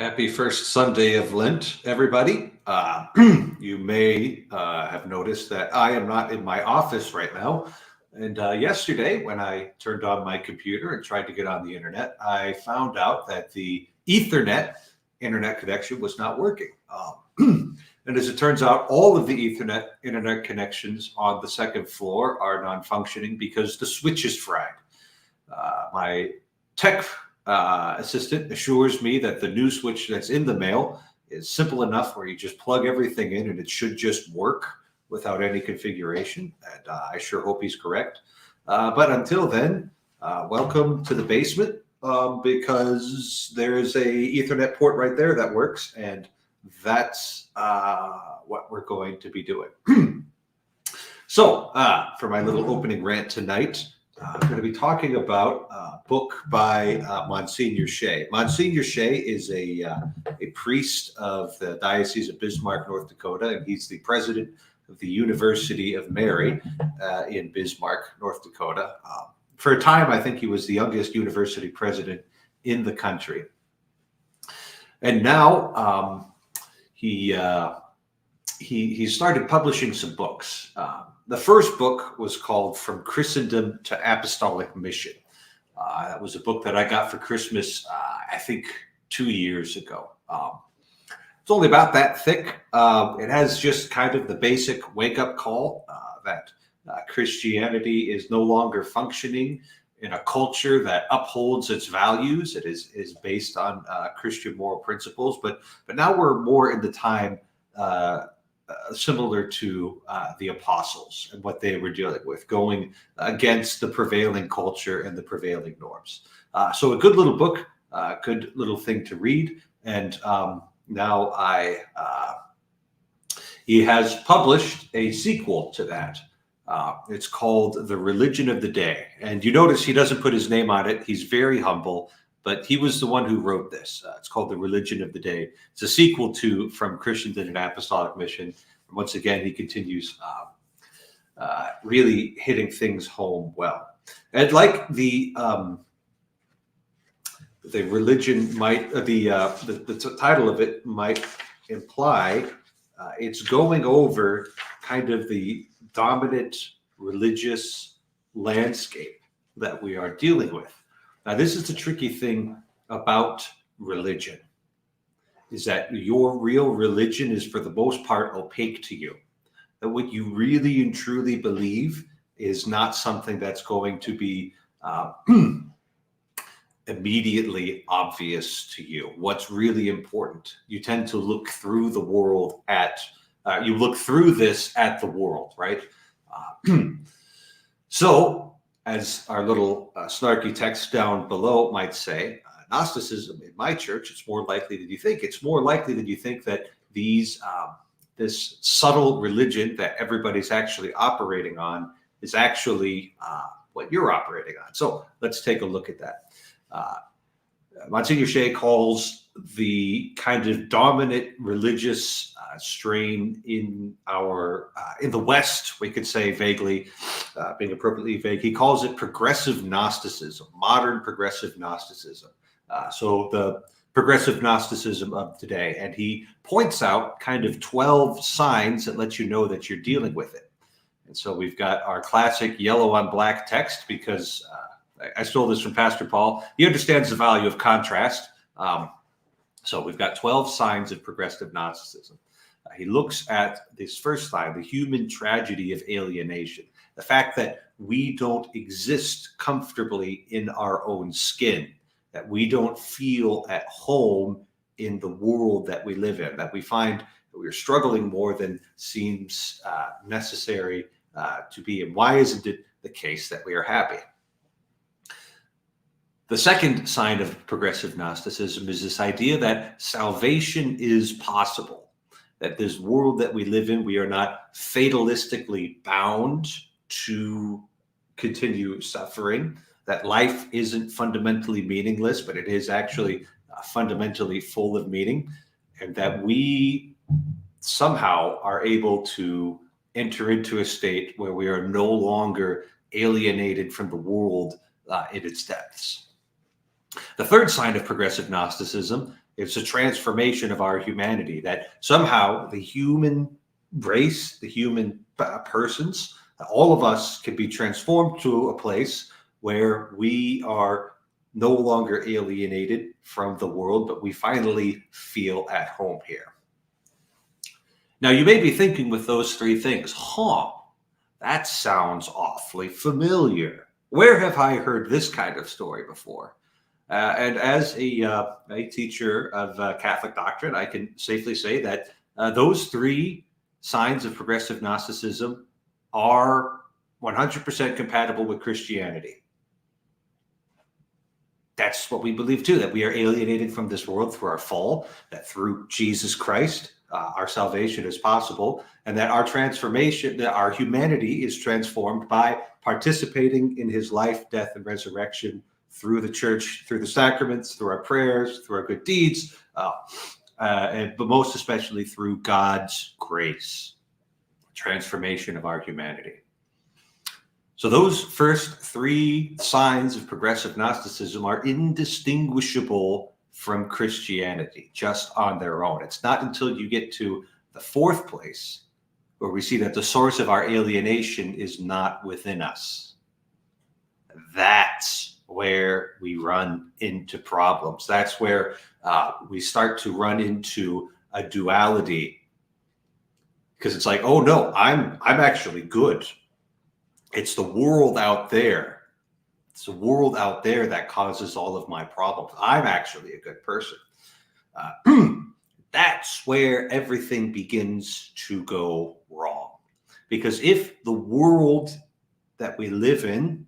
Happy first Sunday of Lent, everybody. You may have noticed that I am not in my office right now. And yesterday, when I turned on my computer and tried to get on the internet, I found out that the Ethernet internet connection was not working. And as it turns out, all of the Ethernet internet connections on the second floor are non-functioning because the switch is fried. My tech assistant assures me that the new switch that's in the mail is simple enough where you just plug everything in and it should just work without any configuration. And I sure hope he's correct. But until then, welcome to the basement because there's a Ethernet port right there that works, and that's what we're going to be doing. So for my little opening rant tonight, I'm going to be talking about a book by Monsignor Shea. Monsignor Shea is a priest of the Diocese of Bismarck, North Dakota, and he's the president of the University of Mary in Bismarck, North Dakota. For a time, I think he was the youngest university president in the country. And now he started publishing some books. The first book was called From Christendom to Apostolic Mission. That was a book that I got for Christmas, I think 2 years ago. It's only about that thick. It has just kind of the basic wake-up call that Christianity is no longer functioning in a culture that upholds its values. It is based on Christian moral principles, but now we're more in the time similar to the apostles and what they were dealing with, going against the prevailing culture and the prevailing norms. So a good little book, good little thing to read. And now he has published a sequel to that. It's called The Religion of the Day. And you notice he doesn't put his name on it. He's very humble, but he was the one who wrote this. It's called The Religion of the Day. It's a sequel to From Christendom to Apostolic Mission. And once again, he continues really hitting things home well. And like the religion might, the title of it might imply, it's going over kind of the dominant religious landscape that we are dealing with. Now, this is the tricky thing about religion, is that your real religion is for the most part opaque to you. That what you really and truly believe is not something that's going to be immediately obvious to you. What's really important. You tend to look through the world you look through this at the world, right? So, as our little snarky text down below might say, Gnosticism in my church, it's more likely than you think. It's more likely than you think that this subtle religion that everybody's actually operating on is actually what you're operating on. So let's take a look at that. Monsignor Shea calls the kind of dominant religious strain in the West, we could say vaguely, being appropriately vague, he calls it progressive Gnosticism, modern progressive Gnosticism. So the progressive Gnosticism of today. And he points out kind of 12 signs that let you know that you're dealing with it. And so we've got our classic yellow on black text, because I stole this from Pastor Paul. He understands the value of contrast. So we've got 12 signs of progressive Gnosticism. He looks at this first sign, the human tragedy of alienation, the fact that we don't exist comfortably in our own skin, that we don't feel at home in the world that we live in, that we find that we're struggling more than seems necessary to be. And why isn't it the case that we are happy? The second sign of progressive Gnosticism is this idea that salvation is possible, that this world that we live in, we are not fatalistically bound to continue suffering, that life isn't fundamentally meaningless, but it is actually fundamentally full of meaning, and that we somehow are able to enter into a state where we are no longer alienated from the world in its depths. The third sign of progressive Gnosticism It's a transformation of our humanity, that somehow the human race, the human persons, all of us can be transformed to a place where we are no longer alienated from the world, but we finally feel at home here. Now, you may be thinking with those three things, that sounds awfully familiar. Where have I heard this kind of story before? And as a teacher of Catholic doctrine, I can safely say that those three signs of progressive Gnosticism are 100% compatible with Christianity. That's what we believe too, that we are alienated from this world through our fall, that through Jesus Christ, our salvation is possible, and that our transformation, that our humanity is transformed by participating in his life, death, and resurrection through the church, through the sacraments, through our prayers, through our good deeds, but most especially through God's grace, transformation of our humanity. So those first three signs of progressive Gnosticism are indistinguishable from Christianity just on their own. It's not until you get to the fourth place where we see that the source of our alienation is not within us. That's where we run into problems. That's where we start to run into a duality, because it's like, oh no, I'm actually good. It's the world out there. It's the world out there that causes all of my problems. I'm actually a good person. That's where everything begins to go wrong. Because if the world that we live in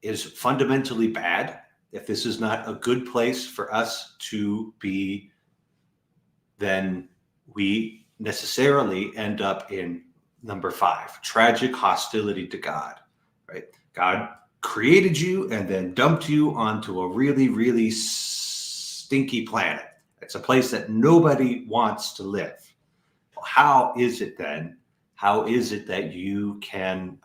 is fundamentally bad, if this is not a good place for us to be, then we necessarily end up in number 5, tragic hostility to God, right? God created you and then dumped you onto a really, really stinky planet. It's a place that nobody wants to live. Well, how is it then? How is it that you can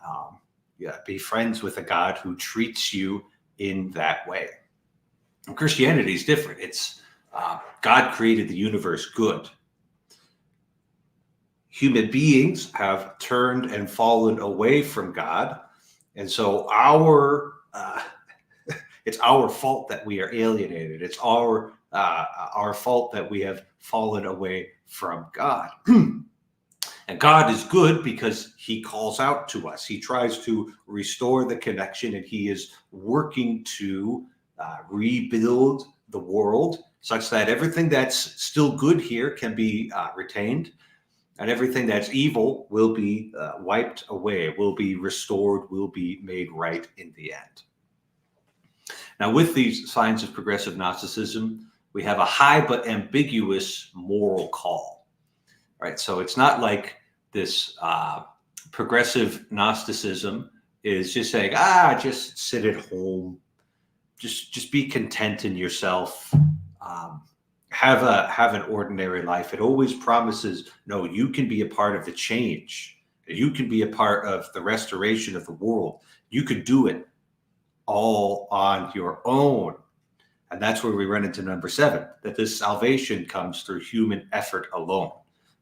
be friends with a God who treats you in that way? And Christianity is different. It's God created the universe good. Human beings have turned and fallen away from God, and so it's our fault that we are alienated. It's our fault that we have fallen away from God. And God is good because he calls out to us. He tries to restore the connection, and he is working to rebuild the world such that everything that's still good here can be retained, and everything that's evil will be wiped away, will be restored, will be made right in the end. Now, with these signs of progressive Gnosticism, we have a high but ambiguous moral call, right? So it's not like this progressive Gnosticism is just saying, just sit at home, just be content in yourself, have an ordinary life. It always promises, no, you can be a part of the change. You can be a part of the restoration of the world. You could do it all on your own. And that's where we run into number 7, that this salvation comes through human effort alone,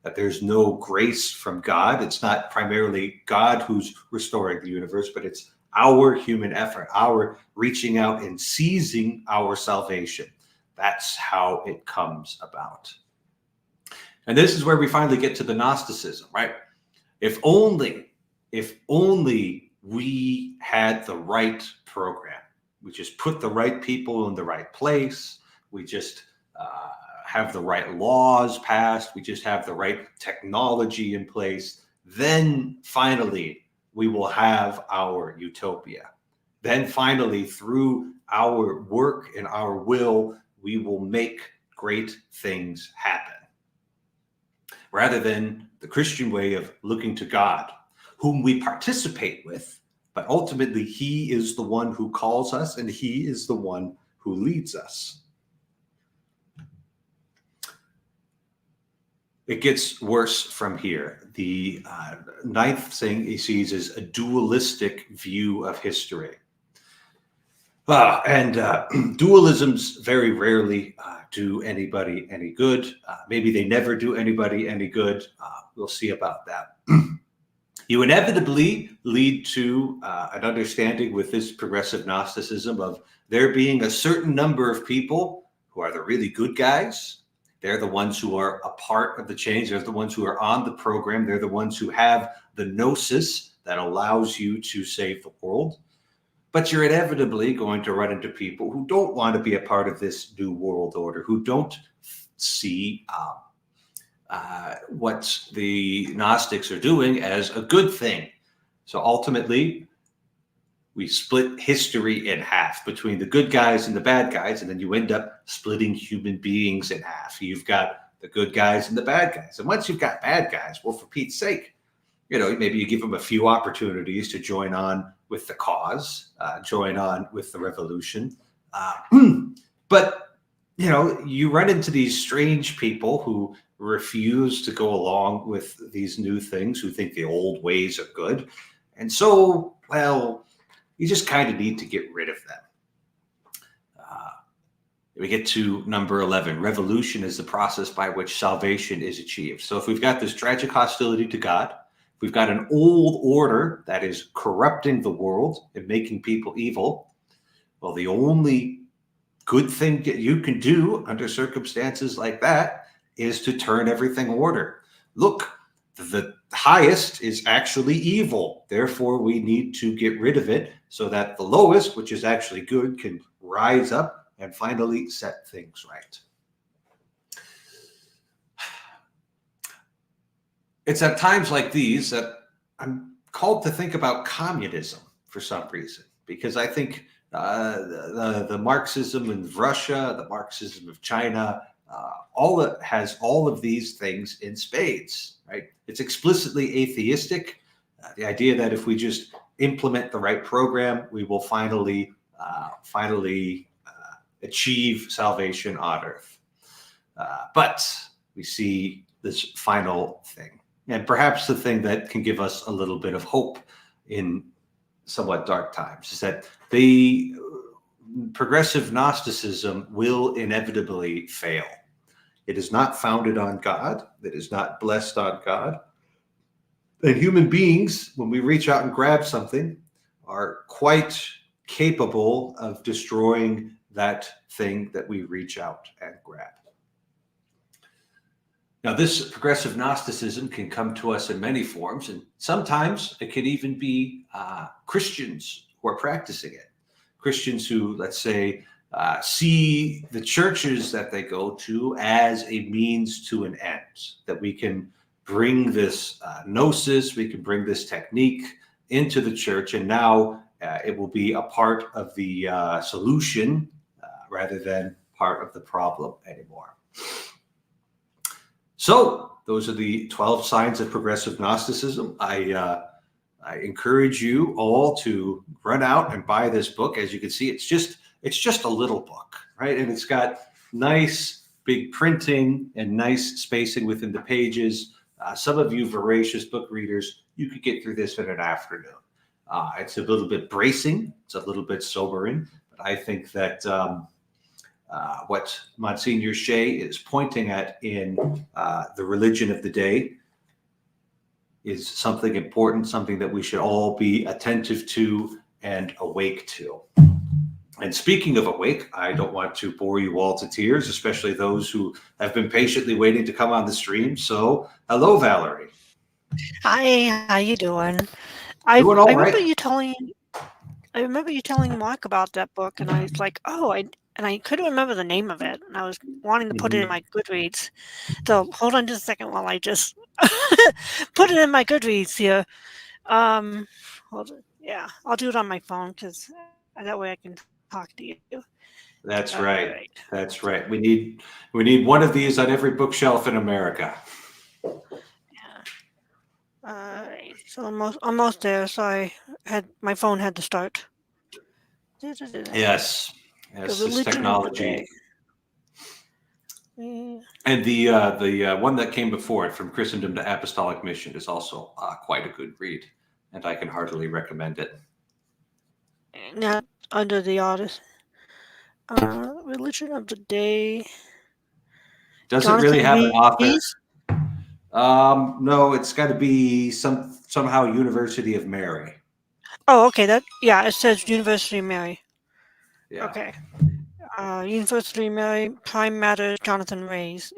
that there's no grace from God. It's not primarily God who's restoring the universe, but it's our human effort, our reaching out and seizing our salvation. That's how it comes about. And this is where we finally get to the Gnosticism, right? If only we had the right program. We just put the right people in the right place. We just have the right laws passed. We just have the right technology in place. Then finally, we will have our utopia. Then finally, through our work and our will, we will make great things happen. Rather than the Christian way of looking to God, whom we participate with, but ultimately he is the one who calls us and he is the one who leads us. It gets worse from here. The 9th thing he sees is a dualistic view of history. Dualisms very rarely do anybody any good. Maybe they never do anybody any good. We'll see about that. You inevitably lead to an understanding with this progressive Gnosticism of there being a certain number of people who are the really good guys. They're the ones who are a part of the change. They're the ones who are on the program. They're the ones who have the gnosis that allows you to save the world. But you're inevitably going to run into people who don't want to be a part of this new world order, who don't see what the Gnostics are doing as a good thing. So ultimately, we split history in half between the good guys and the bad guys, and then you end up splitting human beings in half. You've got the good guys and the bad guys. And once you've got bad guys, well, for Pete's sake, maybe you give them a few opportunities to join on with the cause, join on with the revolution. But, you run into these strange people who refuse to go along with these new things, who think the old ways are good. And so, well, you just kind of need to get rid of them. We get to number 11. Revolution is the process by which salvation is achieved. So if we've got this tragic hostility to God, we've got an old order that is corrupting the world and making people evil. Well, the only good thing that you can do under circumstances like that is to turn everything order. Look, the highest is actually evil. Therefore, we need to get rid of it so that the lowest, which is actually good, can rise up and finally set things right. It's at times like these that I'm called to think about communism for some reason, because I think the Marxism of Russia, the Marxism of China, has all of these things in spades, right? It's explicitly atheistic. The idea that if we just implement the right program, we will finally achieve salvation on earth. But we see this final thing, and perhaps the thing that can give us a little bit of hope in somewhat dark times, is that the progressive Gnosticism will inevitably fail. It is not founded on God. It is not blessed on God. And human beings, when we reach out and grab something, are quite capable of destroying that thing that we reach out and grab. Now, this progressive Gnosticism can come to us in many forms, and sometimes it can even be Christians who are practicing it. Christians who, let's say, see the churches that they go to as a means to an end, that we can bring this gnosis, we can bring this technique into the church, and now it will be a part of the solution rather than part of the problem anymore. So those are the 12 signs of progressive Gnosticism. I encourage you all to run out and buy this book. As you can see, it's just a little book, right? And it's got nice big printing and nice spacing within the pages. Some of you voracious book readers, you could get through this in an afternoon. It's a little bit bracing. It's a little bit sobering. But I think that what Monsignor Shea is pointing at in The Religion of the Day is something important, something that we should all be attentive to and awake to. And speaking of awake, I don't want to bore you all to tears, especially those who have been patiently waiting to come on the stream. So, hello, Valerie. Hi, how you doing? I Doing all remember right. you telling Mark about that book, and I was like, oh, I couldn't remember the name of it, and I was wanting to put it in my Goodreads. So hold on just a second while I just put it in my Goodreads here. Hold on. Yeah, I'll do it on my phone because that way I can talk to you. That's All right. right. That's right. We need one of these on every bookshelf in America. Yeah. All right. So almost there. So my phone had to start. Yes. The Yes, this religion of the technology. day. Yeah. And the one that came before it, From Christendom to Apostolic Mission, is also quite a good read, and I can heartily recommend it. Not under the artist. Religion of the day. Doesn't really have an author. Rees? No, it's got to be somehow University of Mary. Oh, okay. It says University of Mary. Yeah. Okay. University of Mary, Prime Matter, Jonathan Ray's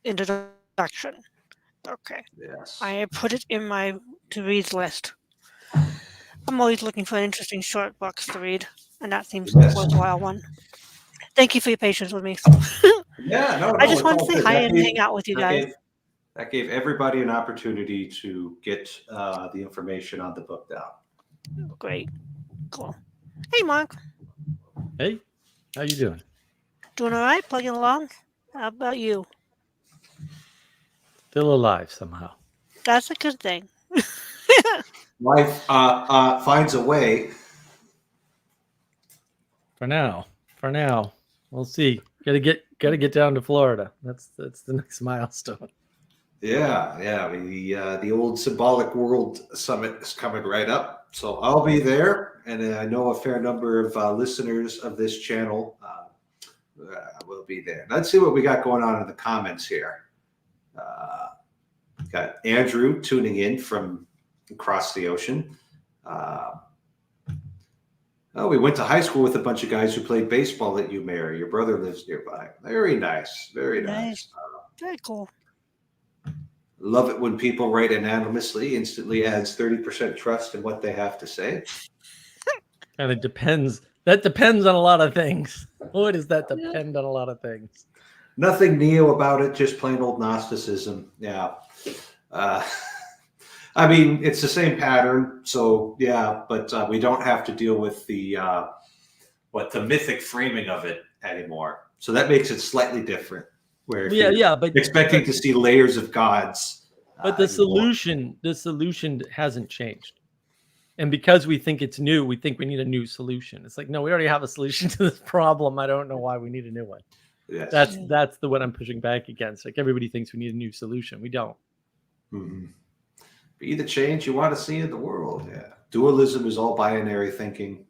introduction. Okay. Yes. I put it in my to-read list. I'm always looking for interesting short books to read, and that seems like a worthwhile one. Thank you for your patience with me. Yeah, no, I just it's wanted all to say good. hi and hang out with you guys. That gave everybody an opportunity to get the information on the book down. Great. Cool. Hey, Mark. Hey, how you doing? Doing all right? Plugging along? How about you? Still alive somehow. That's a good thing. Life finds a way. For now. We'll see. Gotta get down to Florida. That's the next milestone. Yeah. The old Symbolic World Summit is coming right up, so I'll be there, and I know a fair number of listeners of this channel will be there. Let's see what we got going on in the comments here. Got Andrew tuning in from across the ocean. We went to high school with a bunch of guys who played baseball at UMary. Your brother lives nearby. Very nice. Very nice. Very cool. Love it when people write anonymously. Instantly adds 30% trust in what they have to say. And it depends. That depends on a lot of things. Boy, does that depend on a lot of things. Nothing neo about it, just plain old Gnosticism. Yeah. I mean, it's the same pattern. So, yeah, but we don't have to deal with the mythic framing of it anymore. So that makes it slightly different. Where but expecting to see layers of gods. But the solution hasn't changed. And because we think it's new, we think we need a new solution. It's like, no, we already have a solution to this problem. I don't know why we need a new one. Yes. That's the one I'm pushing back against. Like, everybody thinks we need a new solution. We don't. Mm-hmm. Be the change you want to see in the world. Yeah. Dualism is all binary thinking.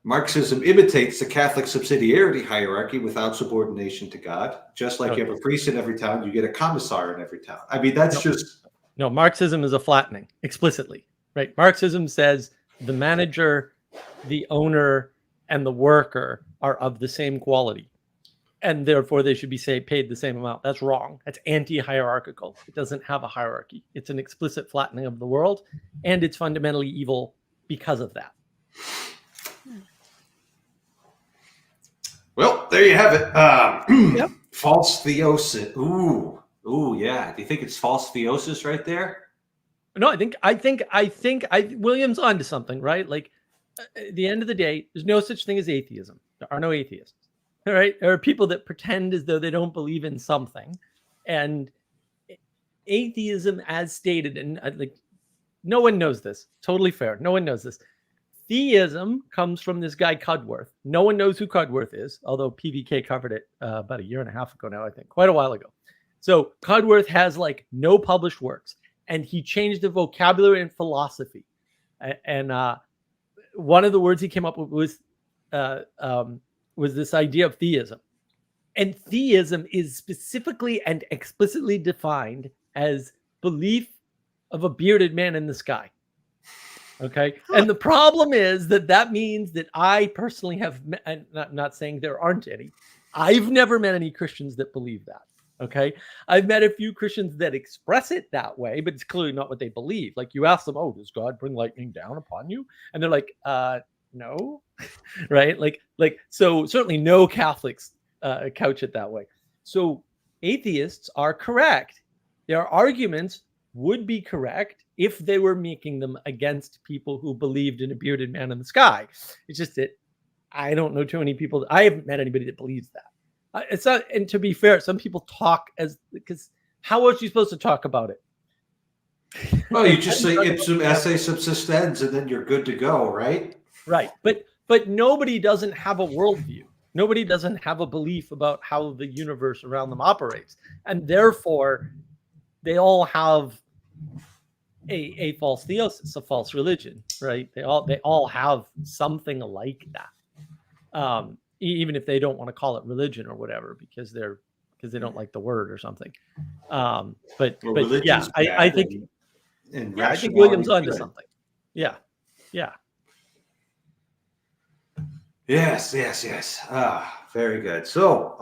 Marxism imitates the Catholic subsidiarity hierarchy without subordination to God. Just like you have a priest in every town, you get a commissar in every town. I mean, that's No, Marxism is a flattening, explicitly, right? Marxism says the manager, the owner, and the worker are of the same quality, and therefore they should be paid the same amount. That's wrong. That's anti-hierarchical. It doesn't have a hierarchy. It's an explicit flattening of the world, and it's fundamentally evil because of that. Well, there you have it. Yep. False theosis. Ooh, yeah. Do you think it's false theosis right there? No, I think William's onto something, right? Like, at the end of the day, there's no such thing as atheism. There are no atheists, all right? There are people that pretend as though they don't believe in something, and atheism, as stated, and like, no one knows this. Totally fair. No one knows this. Theism comes from this guy Cudworth. No one knows who Cudworth is, although PVK covered it about a year and a half ago now, I think, quite a while ago. So Cudworth has like no published works, and he changed the vocabulary and philosophy. And one of the words he came up with was this idea of theism. And theism is specifically and explicitly defined as belief of a bearded man in the sky. Okay. And the problem is that means that I personally have met, and not saying there aren't any. I've never met any Christians that believe that. Okay. I've met a few Christians that express it that way, but it's clearly not what they believe. Like, you ask them, oh, does God bring lightning down upon you? And they're like, no. Right. Like, so certainly no Catholics couch it that way. So atheists are correct. Their arguments would be correct if they were making them against people who believed in a bearded man in the sky. It's just that I don't know too many people. I haven't met anybody that believes that. It's not, and to be fair, some people talk because how else are you supposed to talk about it? Well, you just say ipsum esse subsistens, and then you're good to go, right? Right. But nobody doesn't have a worldview. Nobody doesn't have a belief about how the universe around them operates. And therefore, they all have a false theosis, a false religion, right? They all have something like that. even if they don't want to call it religion or whatever, because they don't like the word or something. But yeah, I think I think William's onto something. Yeah. Yes. Very good. So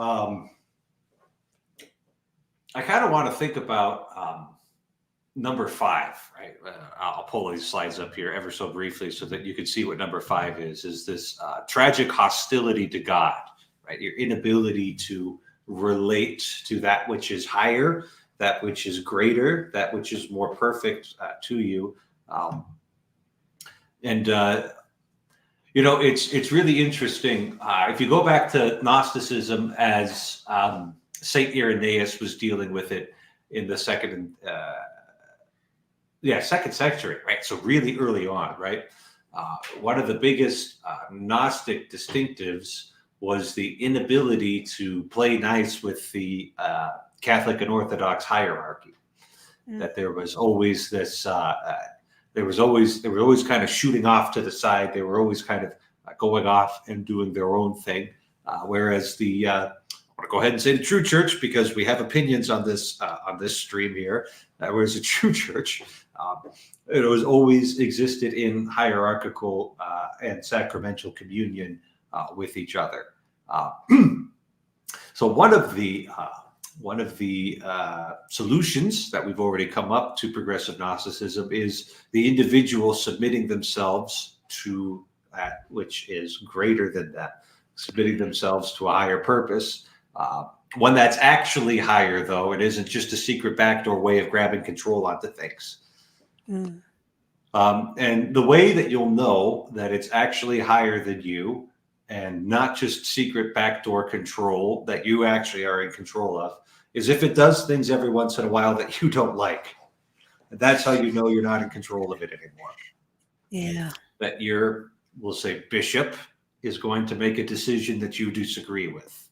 I kind of want to think about number 5, right? I'll pull these slides up here ever so briefly so that you can see what number 5 is this tragic hostility to God, right? Your inability to relate to that which is higher, that which is greater, that which is more perfect to you. It's really interesting. If you go back to Gnosticism as Saint Irenaeus was dealing with it in the second century, right? So really early on, right? One of the biggest Gnostic distinctives was the inability to play nice with the Catholic and Orthodox hierarchy. That there was always this, they were always kind of shooting off to the side. They were always kind of going off and doing their own thing. Whereas I want to go ahead and say the true church, because we have opinions on this stream here. Whereas the true church, it was always existed in hierarchical and sacramental communion with each other. So one of the solutions that we've already come up to progressive Gnosticism is the individual submitting themselves to that which is greater than them, submitting themselves to a higher purpose. One that's actually higher, though. It isn't just a secret backdoor way of grabbing control onto things. And the way that you'll know that it's actually higher than you and not just secret backdoor control that you actually are in control of is if it does things every once in a while that you don't like. And that's how you know you're not in control of it anymore. Yeah. That we'll say, bishop is going to make a decision that you disagree with.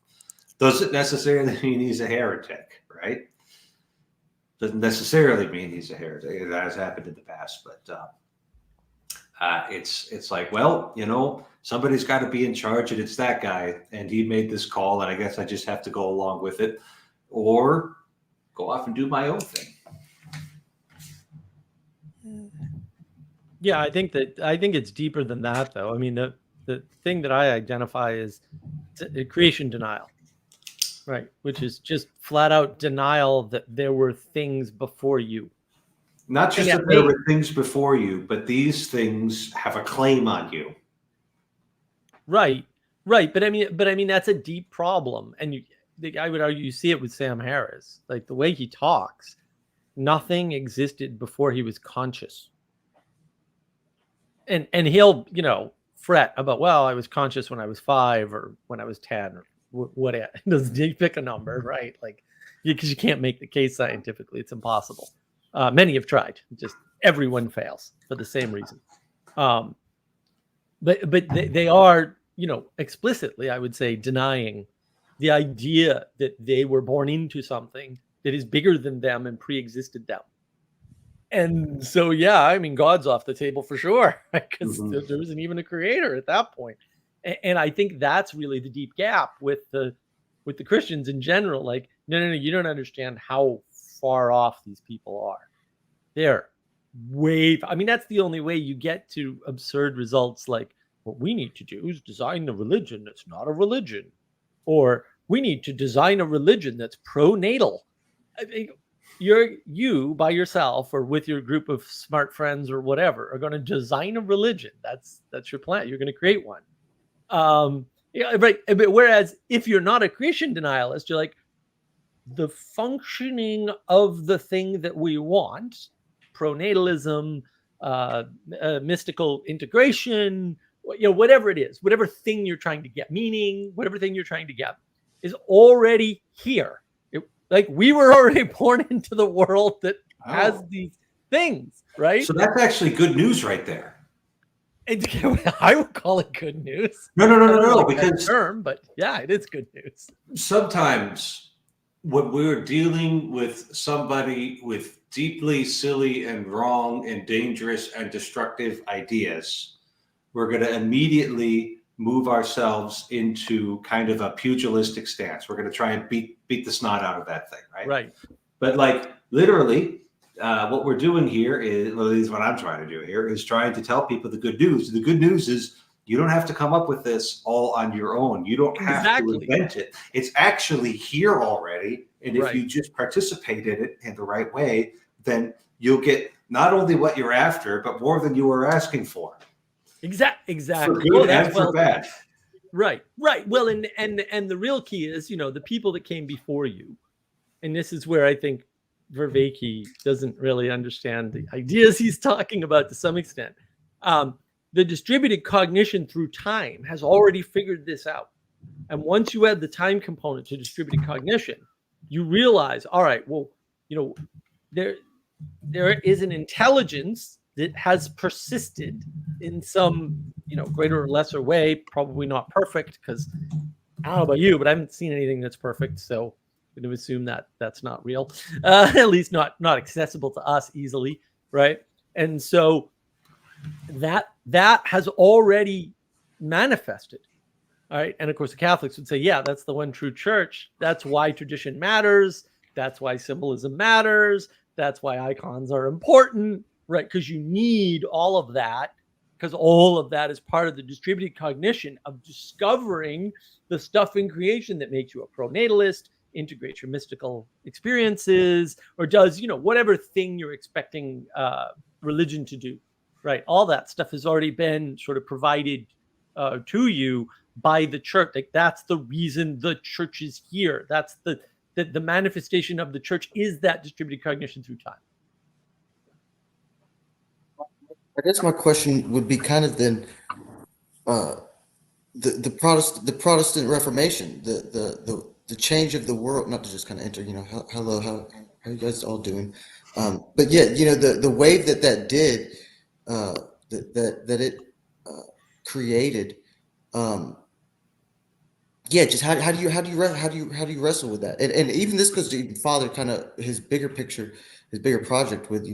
Doesn't necessarily mean he's a heretic, right? Doesn't necessarily mean he's a heretic. That has happened in the past, but it's like, well, somebody's got to be in charge, and it's that guy, and he made this call, and I guess I just have to go along with it, or go off and do my own thing. Yeah, I think it's deeper than that, though. I mean, the thing that I identify is creation denial, right? Which is just flat out denial that there were things before you. Not just that there were things before you, but these things have a claim on you. Right. But I mean, that's a deep problem, and I would argue you see it with Sam Harris, like the way he talks. Nothing existed before he was conscious. And he'll, fret about, well, I was conscious when I was 5 or when I was 10 or whatever. Doesn't he pick a number, right? Like, because you can't make the case scientifically. It's impossible. Many have tried. Just everyone fails for the same reason. But they are, explicitly, I would say, denying the idea that they were born into something that is bigger than them and pre-existed them. And so, yeah, I mean, God's off the table for sure, because there isn't even a creator at that point. And I think that's really the deep gap with the Christians in general. Like, no, you don't understand how far off these people are. They're I mean, that's the only way you get to absurd results like, what we need to do is design a religion that's not a religion. Or we need to design a religion that's pronatal. I mean, you by yourself or with your group of smart friends or whatever are going to design a religion. That's your plan. You're going to create one. Right. But whereas if you're not a creation denialist, you're like, the functioning of the thing that we want, pronatalism, mystical integration, whatever it is, whatever thing you're trying to get, meaning, whatever thing you're trying to get is already here. Like, we were already born into the world that has these things, right? So that's actually good news right there. I would call it good news. No, because but yeah, it is good news. Sometimes when we're dealing with somebody with deeply silly and wrong and dangerous and destructive ideas, we're going to immediately move ourselves into kind of a pugilistic stance. We're going to try and beat the snot out of that thing, right? Right. But like literally, what we're doing here is, well, at least what I'm trying to do here, is trying to tell people the good news. The good news is you don't have to come up with this all on your own. You don't have to invent it. It's actually here already. And if you just participate in it in the right way, then you'll get not only what you're after, but more than you were asking for. Exactly. For good and for bad. Right. Well, and the real key is, the people that came before you. And this is where I think Vervaeke doesn't really understand the ideas he's talking about to some extent. The distributed cognition through time has already figured this out. And once you add the time component to distributed cognition, you realize, all right, well, there is an intelligence that has persisted in some, greater or lesser way, probably not perfect, because I don't know about you, but I haven't seen anything that's perfect. So I'm going to assume that that's not real, at least not accessible to us easily, right? And so that has already manifested, all right? And of course, the Catholics would say, yeah, that's the one true church. That's why tradition matters. That's why symbolism matters. That's why icons are important, right? Because you need all of that, because all of that is part of the distributed cognition of discovering the stuff in creation that makes you a pronatalist, integrates your mystical experiences, or does, whatever thing you're expecting religion to do, right? All that stuff has already been sort of provided to you by the church. Like, that's the reason the church is here. That's the manifestation of the church is that distributed cognition through time. I guess my question would be kind of then the Protestant Reformation, the change of the world, not to just kind of enter, hello, how are you guys all doing? But yeah, the wave that did, that it created, just how do you wrestle with that? And even this goes to even Father, kind of his bigger picture, his bigger project with,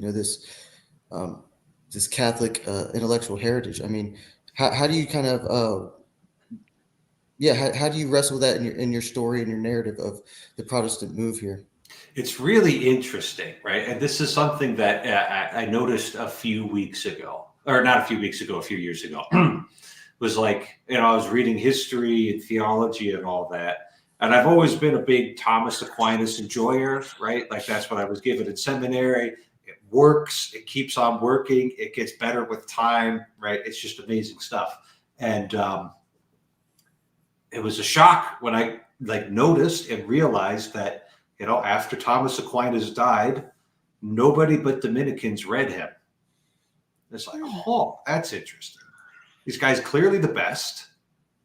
this Catholic intellectual heritage. I mean, how do you kind of how do you wrestle that in your story and your narrative of the Protestant move here? It's really interesting, right? And this is something that I noticed a few years ago. Was like, I was reading history and theology and all that. And I've always been a big Thomas Aquinas enjoyer, right? Like, that's what I was given in seminary. It works. It keeps on working. It gets better with time, right? It's just amazing stuff. And it was a shock when I noticed and realized that, after Thomas Aquinas died, nobody but Dominicans read him. It's like, oh, that's interesting. These guys clearly the best,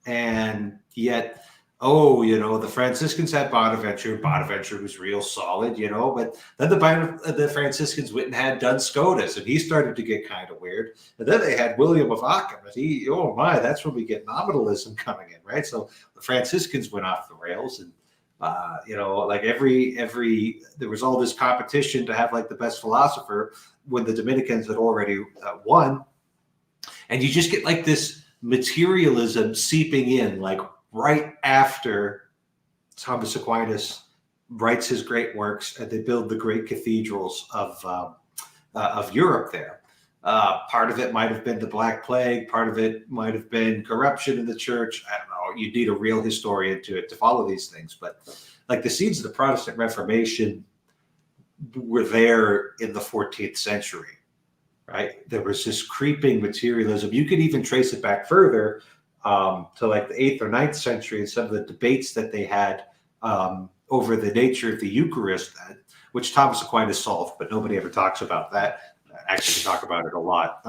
and yet, the Franciscans had Bonaventure. Bonaventure was real solid, but then the Franciscans went and had Duns Scotus, and he started to get kind of weird. And then they had William of Ockham, and that's when we get nominalism coming in, right? So the Franciscans went off the rails, and there was all this competition to have the best philosopher when the Dominicans had already won. And you just get this materialism seeping in, right after Thomas Aquinas writes his great works, and they build the great cathedrals of Europe there. Part of it might have been the Black Plague. Part of it might have been corruption in the church. I don't know. You need a real historian to follow these things. But the seeds of the Protestant Reformation were there in the 14th century. Right, there was this creeping materialism. You could even trace it back further to the 8th or 9th century, and some of the debates that they had over the nature of the Eucharist, which Thomas Aquinas solved, but nobody ever talks about that. Actually, we talk about it a lot.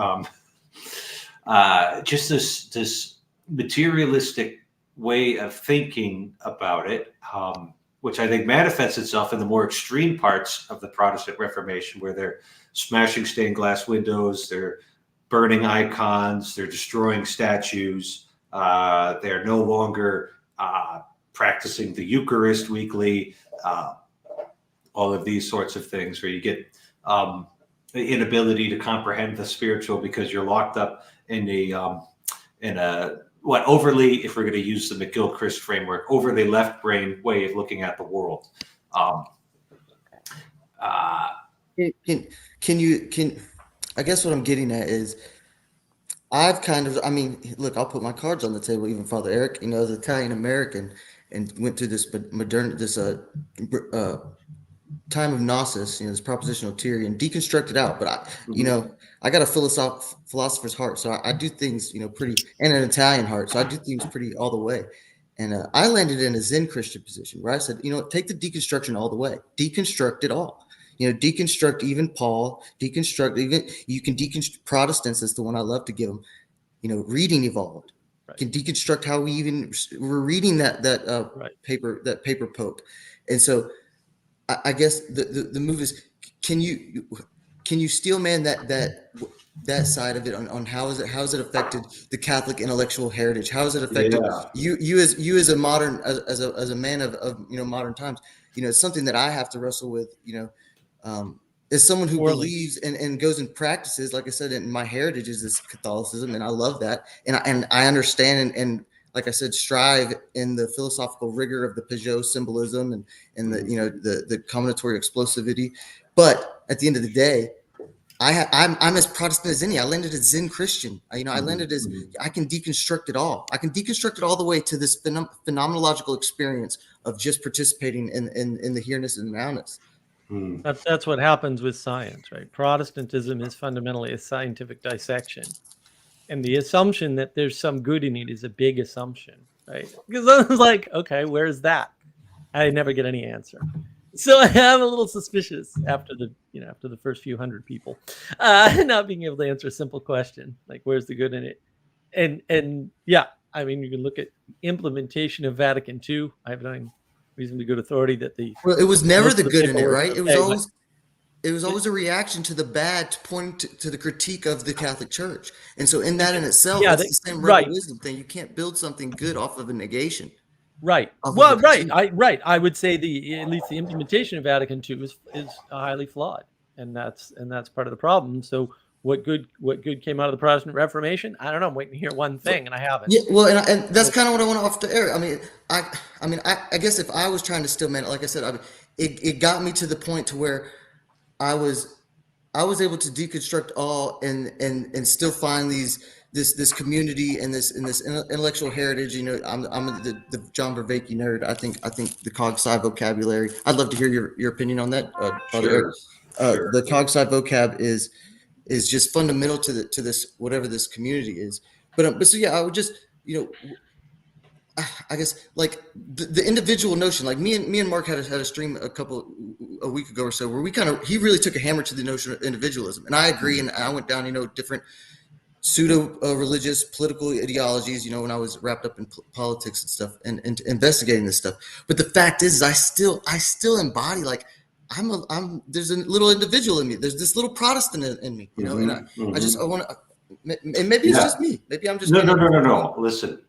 Just this materialistic way of thinking about it, which I think manifests itself in the more extreme parts of the Protestant Reformation, where they're smashing stained glass windows, they're burning icons, they're destroying statues, they're no longer practicing the Eucharist weekly, all of these sorts of things, where you get the inability to comprehend the spiritual because you're locked up in a overly, if we're going to use the McGill-Christ framework, overly left brain way of looking at the world. Can I guess what I'm getting at is I've kind of, I mean, look, I'll put my cards on the table. Even Father Eric, you know, as Italian American, and went through this time of gnosis, you know, this propositional theory, and deconstruct it out. But you know, I got a philosopher's heart, so I do things, you know, pretty, and an Italian heart, so I do things pretty all the way. And I landed in a Zen Christian position where I said, you know, take the deconstruction all the way, deconstruct it all. You know, deconstruct even Paul, deconstruct even, you can deconstruct Protestants. Is the one I love to give them. You know, reading evolved. Right. Can deconstruct how we even were reading that paper Pope. And so I guess the move is, can you steel man that side of it on how has it affected the Catholic intellectual heritage? How has it affected you as a modern, as a man of you know, modern times? You know, it's something that I have to wrestle with, you know, as someone who believes and goes and practices, like I said, in my heritage is this Catholicism, and I love that, and I understand and like I said, strive in the philosophical rigor of the Pageau symbolism and the, you know, the combinatorial explosivity. But at the end of the day, I'm as Protestant as any. I landed as Zen Christian. You know, I landed as, I can deconstruct it all. I can deconstruct it all the way to this phenomenological experience of just participating in the here-ness and now-ness. That's what happens with science, right? Protestantism is fundamentally a scientific dissection. And the assumption that there's some good in it is a big assumption, right? Because I was like, okay, where's that? I never get any answer. So I'm a little suspicious after the first few hundred people, not being able to answer a simple question, like where's the good in it? And yeah, I mean, you can look at implementation of Vatican II. I have no reasonably good authority that it was never the good in it, right? It was always a reaction to the bad, to point to the critique of the Catholic Church. And so in that in itself, it's the same rebel wisdom thing. You can't build something good off of a negation. Right. Well, right. I would say at least the implementation of Vatican II is highly flawed. And that's part of the problem. So what good came out of the Protestant Reformation? I don't know. I'm waiting to hear one thing, and I haven't. Yeah, well, and that's kind of what I want to offer to Eric. I guess if I was trying to still man, like I said, it got me to the point to where I was able to deconstruct all and still find this community and this intellectual heritage. You know, I'm the John Vervaeke nerd. I think the cog-sci vocabulary. I'd love to hear your opinion on that, Father Eric. Sure. The cog-sci vocab is just fundamental to this, whatever this community is. But so yeah, I would just, you know, I guess like the individual notion, like me and Mark had a stream a week ago or so where he really took a hammer to the notion of individualism, and I agree. And I went down, you know, different pseudo religious political ideologies, you know, when I was wrapped up in politics and stuff and investigating this stuff. But the fact is I still embody, like, there's a little individual in me. There's this little Protestant in me, you know, and I want to, and maybe it's just me. Maybe I'm just no. Listen.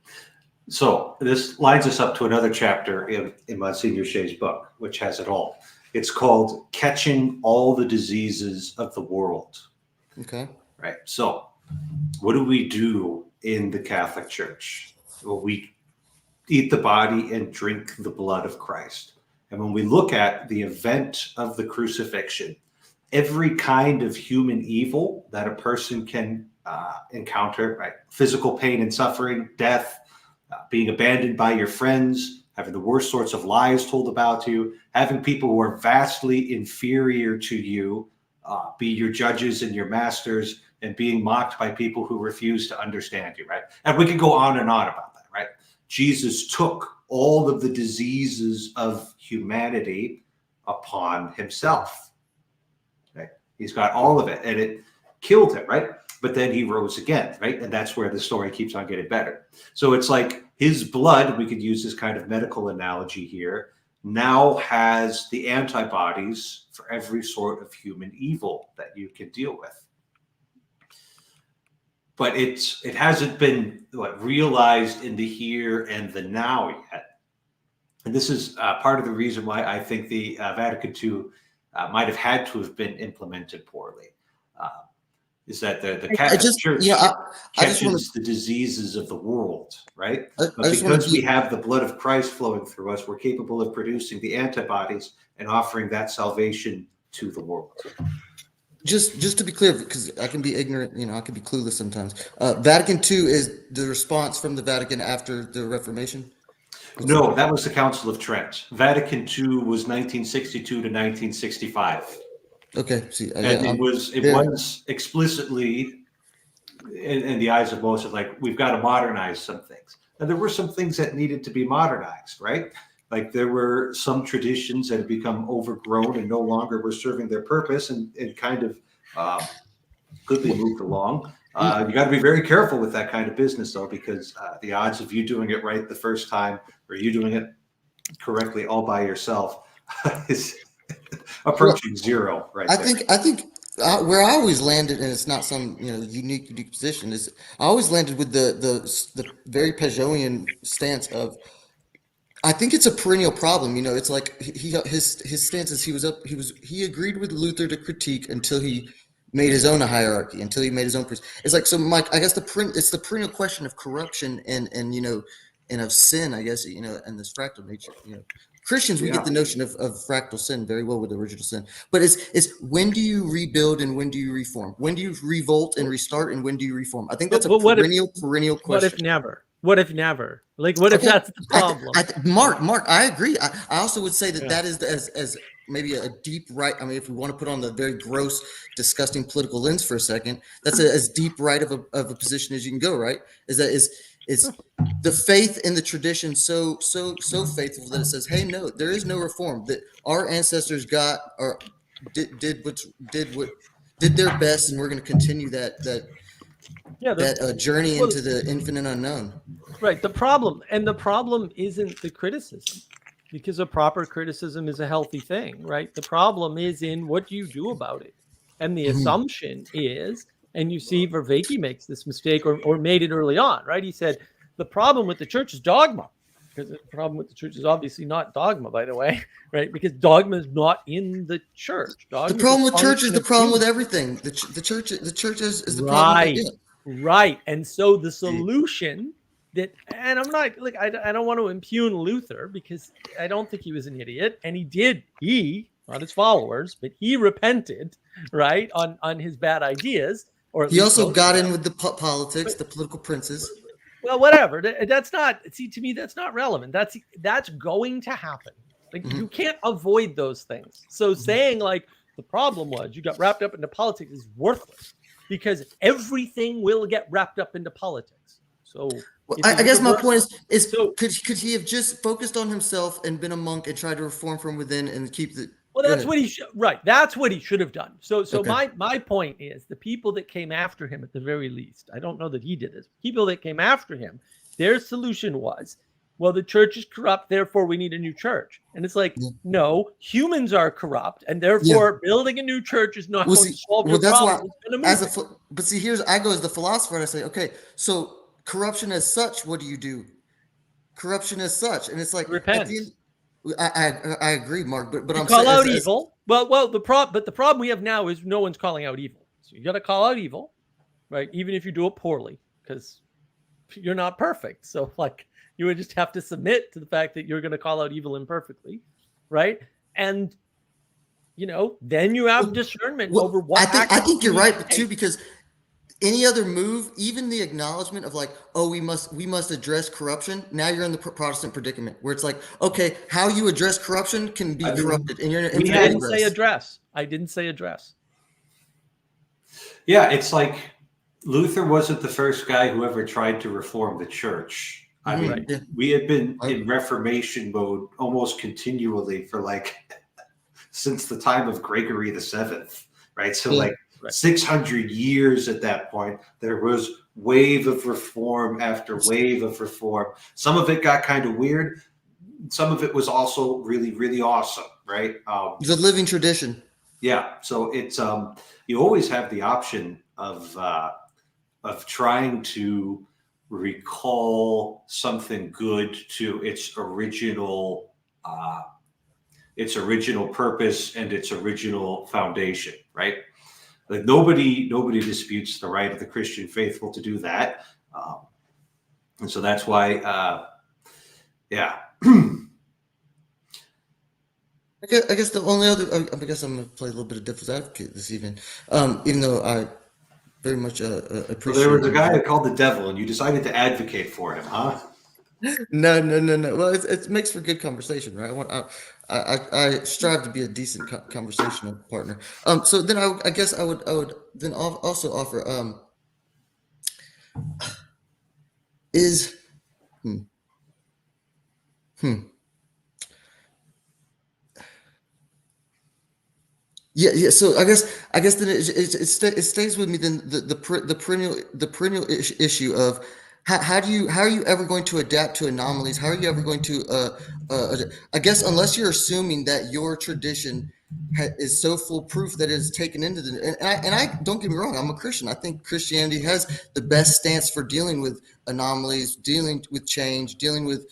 So this lines us up to another chapter in Monsignor Shea's book, which has it all. It's called Catching All the Diseases of the World. Okay. Right. So what do we do in the Catholic Church? Well, we eat the body and drink the blood of Christ. And when we look at the event of the crucifixion, every kind of human evil that a person can encounter, right? Physical pain and suffering, death, being abandoned by your friends, having the worst sorts of lies told about you, having people who are vastly inferior to you be your judges and your masters, and being mocked by people who refuse to understand you, right? And we could go on and on about that, right? Jesus took all of the diseases of humanity upon himself, right? He's got all of it, and it killed him, right? But then he rose again, right? And that's where the story keeps on getting better. So it's like his blood, we could use this kind of medical analogy here, now has the antibodies for every sort of human evil that you can deal with. But it hasn't been realized in the here and the now yet. And this is part of the reason why I think the Vatican II might have had to have been implemented poorly. is that the I Catholic just, Church you know, I just want catches the diseases of the world, right? to, But I just want because to we be, have the blood of Christ flowing through us, we're capable of producing the antibodies and offering that salvation to the world. just to be clear, because I can be ignorant, I can be clueless sometimes. Vatican II is the response from the Vatican after the Reformation. No, that was the Council of Trent. Vatican II was 1962 to 1965. Okay, see, And it there. was explicitly in the eyes of most, like, we've got to modernize some things. And there were some things that needed to be modernized, right? Like there were some traditions that had become overgrown and no longer were serving their purpose and kind of could be moved along. You got to be very careful with that kind of business, though, because the odds of you doing it right the first time or you doing it correctly all by yourself is approaching zero, right? I think where I always landed, and it's not some unique position, is I always landed with the very Pageauian stance of, I think it's a perennial problem. It's like his stance is he agreed with Luther to critique until he made his own hierarchy, until he made his own priest. It's like, so Mike, I guess it's the perennial question of corruption and of sin, I guess, and this fractal nature. Christians, we get the notion of fractal sin very well with the original sin, but it's when do you rebuild and when do you reform? When do you revolt and restart and when do you reform? I think that's a perennial question. What if never? What if never? Like, what if that's the problem? Mark, I agree. I also would say that is as maybe a deep right. I mean, if we want to put on the very gross, disgusting political lens for a second, that's as deep right of a position as you can go. Right? Is the faith in the tradition so faithful that it says, hey, no, there is no reform, that our ancestors got or did their best, and we're going to continue that journey into the infinite unknown. Right. The problem isn't the criticism, because a proper criticism is a healthy thing, right? The problem is in what you do about it. And the assumption is, and you see Vervaeke makes this mistake or made it early on, right? He said, the problem with the church is dogma, because the problem with the church is obviously not dogma, by the way, right? Because dogma is not in the church. Dogma the problem with church is the problem with everything. The church is the problem. Right. And so the solution and I'm not like, I don't want to impugn Luther, because I don't think he was an idiot, and he not his followers, but he repented, right, on his bad ideas. Or he also got in with the politics, the political princes. Well, whatever. That's not, see, to me, that's not relevant. That's going to happen. Like, you can't avoid those things. So saying like the problem was you got wrapped up into politics is worthless, because everything will get wrapped up into politics. So I guess my point is could he have just focused on himself and been a monk and tried to reform from within and keep the... Well, that's what he should, right. That's what he should have done. So my point is, the people that came after him, at the very least, I don't know that he did this, people that came after him, their solution was, well, the church is corrupt, therefore we need a new church. And it's like, no, humans are corrupt, and therefore building a new church is not going to solve your problem. But see, I go as the philosopher, and I say, okay, so corruption as such, what do you do? Corruption as such, and it's like, repent. I agree, Mark, but I'm call out evil. Well, the problem we have now is no one's calling out evil. So you got to call out evil, right? Even if you do it poorly, because you're not perfect. So like, you would just have to submit to the fact that you're going to call out evil imperfectly, right? And then you have discernment over what. I think you're right, too, because any other move, even the acknowledgement of like, oh, we must address corruption. Now you're in the Protestant predicament where it's like, okay, how you address corruption can be corrupted. And you're I didn't say address. I didn't say address. Yeah, it's like Luther wasn't the first guy who ever tried to reform the church. I mean, we had been in Reformation mode almost continually for like since the time of Gregory the Seventh, right? So 600 years at that point, there was wave of reform after wave of reform. Some of it got kind of weird. Some of it was also really, really awesome, right? It's a living tradition. Yeah. So it's you always have the option of trying to recall something good to its original purpose and its original foundation, right? Like nobody disputes the right of the Christian faithful to do that, and so that's why, yeah. I guess the only other, I guess I'm going to play a little bit of devil's advocate this evening, even though I very much appreciate. So there was a guy called the devil, and you decided to advocate for him, huh? No. Well, it makes for good conversation, right? I strive to be a decent conversational partner. So then I guess I would then also offer is Yeah. So I guess then it stays with me. Then the perennial issue of how are you ever going to adapt to anomalies? How are you ever going to I guess unless you're assuming that your tradition is so foolproof that it's taken into the and I don't get me wrong, I'm a Christian. I think Christianity has the best stance for dealing with anomalies, dealing with change, dealing with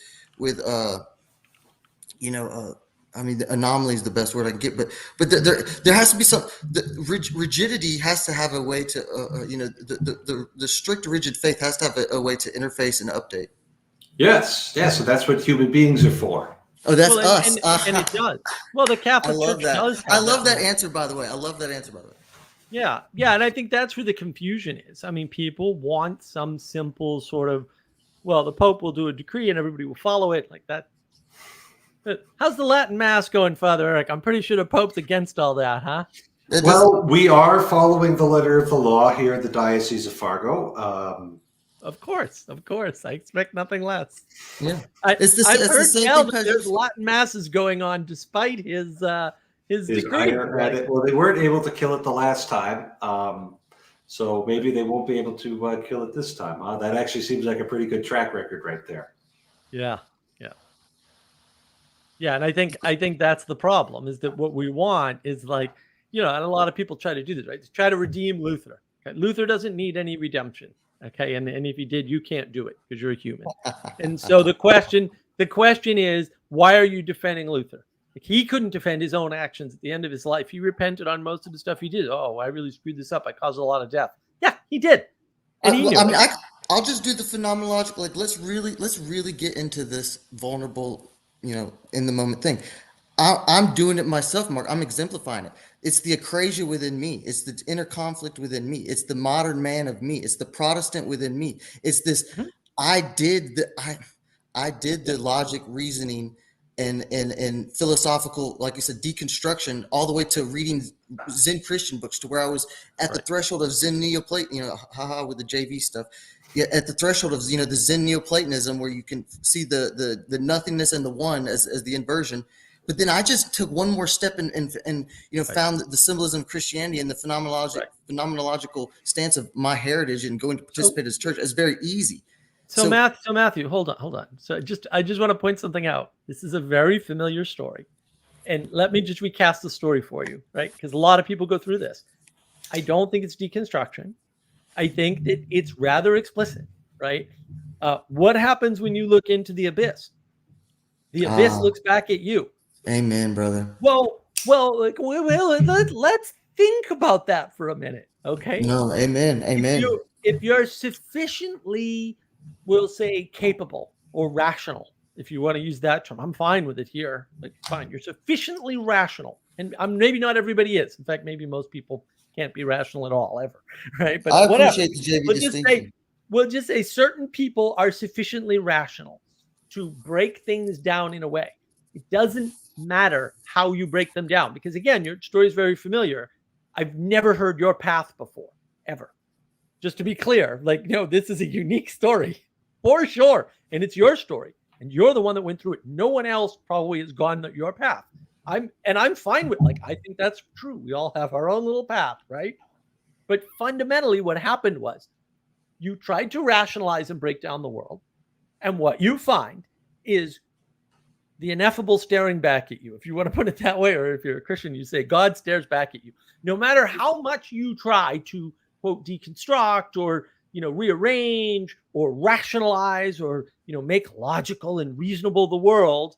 I mean, the anomaly is the best word I can get, but there has to be some rigidity has to have a way to the strict rigid faith has to have a way to interface and update. Yes. So that's what human beings are for. Oh, that's us. And it does. Well, the Catholic Church does. I love that answer, by the way. Yeah, and I think that's where the confusion is. I mean, people want some simple sort of, well, the Pope will do a decree and everybody will follow it like that. How's the Latin Mass going, Father Eric? I'm pretty sure the Pope's against all that, huh? Well, we are following the letter of the law here in the Diocese of Fargo. Of course. I expect nothing less. Yeah, I've heard tell that there's Latin Masses going on despite his decree. Right? Well, they weren't able to kill it the last time, so maybe they won't be able to kill it this time. That actually seems like a pretty good track record right there. Yeah, and I think that's the problem, is that what we want is like, and a lot of people try to do this, right? Try to redeem Luther. Okay? Luther doesn't need any redemption. Okay. And if he did, you can't do it because you're a human. And so the question is, why are you defending Luther? Like, he couldn't defend his own actions at the end of his life. He repented on most of the stuff he did. Oh, I really screwed this up. I caused a lot of death. Yeah, he did. And he knew it. I'll just do the phenomenological, like, let's really get into this vulnerable, in the moment thing. I'm doing it myself, Mark. I'm exemplifying it. It's the acrasia within me. It's the inner conflict within me. It's the modern man of me. It's the Protestant within me. It's this. I did the logic, reasoning, and philosophical, like you said, deconstruction, all the way to reading Zen Christian books, to where I was at the threshold of Zen Neoplatonism. Haha, with the JV stuff. Yeah, at the threshold of the Zen Neoplatonism, where you can see the nothingness and the one as the inversion. But then I just took one more step and found the symbolism of Christianity and the phenomenological stance of my heritage and going to participate as church is very easy. So Matthew, hold on. So I just want to point something out. This is a very familiar story, and let me just recast the story for you, right? Because a lot of people go through this. I don't think it's deconstruction. I think that it's rather explicit, right? What happens when you look into the abyss? The abyss looks back at you. Amen, brother. Well, let's think about that for a minute, okay? No, amen. If you're sufficiently, we'll say, capable or rational, if you want to use that term, I'm fine with it here. Like, fine, you're sufficiently rational, and maybe not everybody is. In fact, maybe most people can't be rational at all ever, right? But I whatever. appreciate the JV distinction. We'll just say certain people are sufficiently rational to break things down in a way. It doesn't matter how you break them down, because again, your story is very familiar. I've never heard your path before, ever. Just to be clear, this is a unique story for sure. And it's your story, and you're the one that went through it. No one else probably has gone your path. I'm fine with, I think that's true. We all have our own little path, right? But fundamentally what happened was you tried to rationalize and break down the world. And what you find is the ineffable staring back at you. If you want to put it that way, or if you're a Christian, you say God stares back at you. No matter how much you try to, quote, deconstruct or, rearrange or rationalize or, make logical and reasonable the world,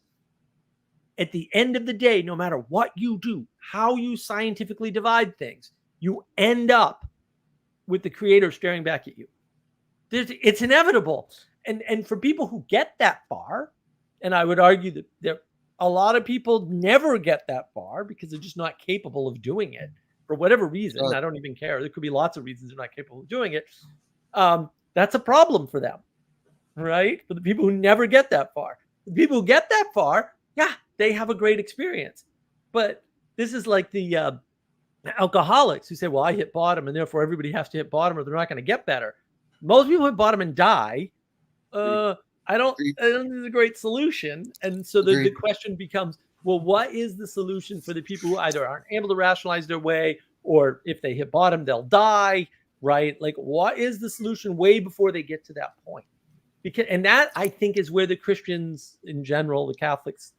at the end of the day, no matter what you do, how you scientifically divide things, you end up with the creator staring back at you. It's inevitable. And for people who get that far, and I would argue that a lot of people never get that far because they're just not capable of doing it for whatever reason. I don't even care. There could be lots of reasons they're not capable of doing it. That's a problem for them, right? For the people who never get that far. The people who get that far, yeah, they have a great experience. But this is like the alcoholics who say, well, I hit bottom and therefore everybody has to hit bottom or they're not going to get better. Most people hit bottom and die. I don't think it's a great solution. And so the question becomes, well, what is the solution for the people who either aren't able to rationalize their way, or if they hit bottom, they'll die, right? Like, what is the solution way before they get to that point? Because, and that, I think, is where the Christians in general, the Catholics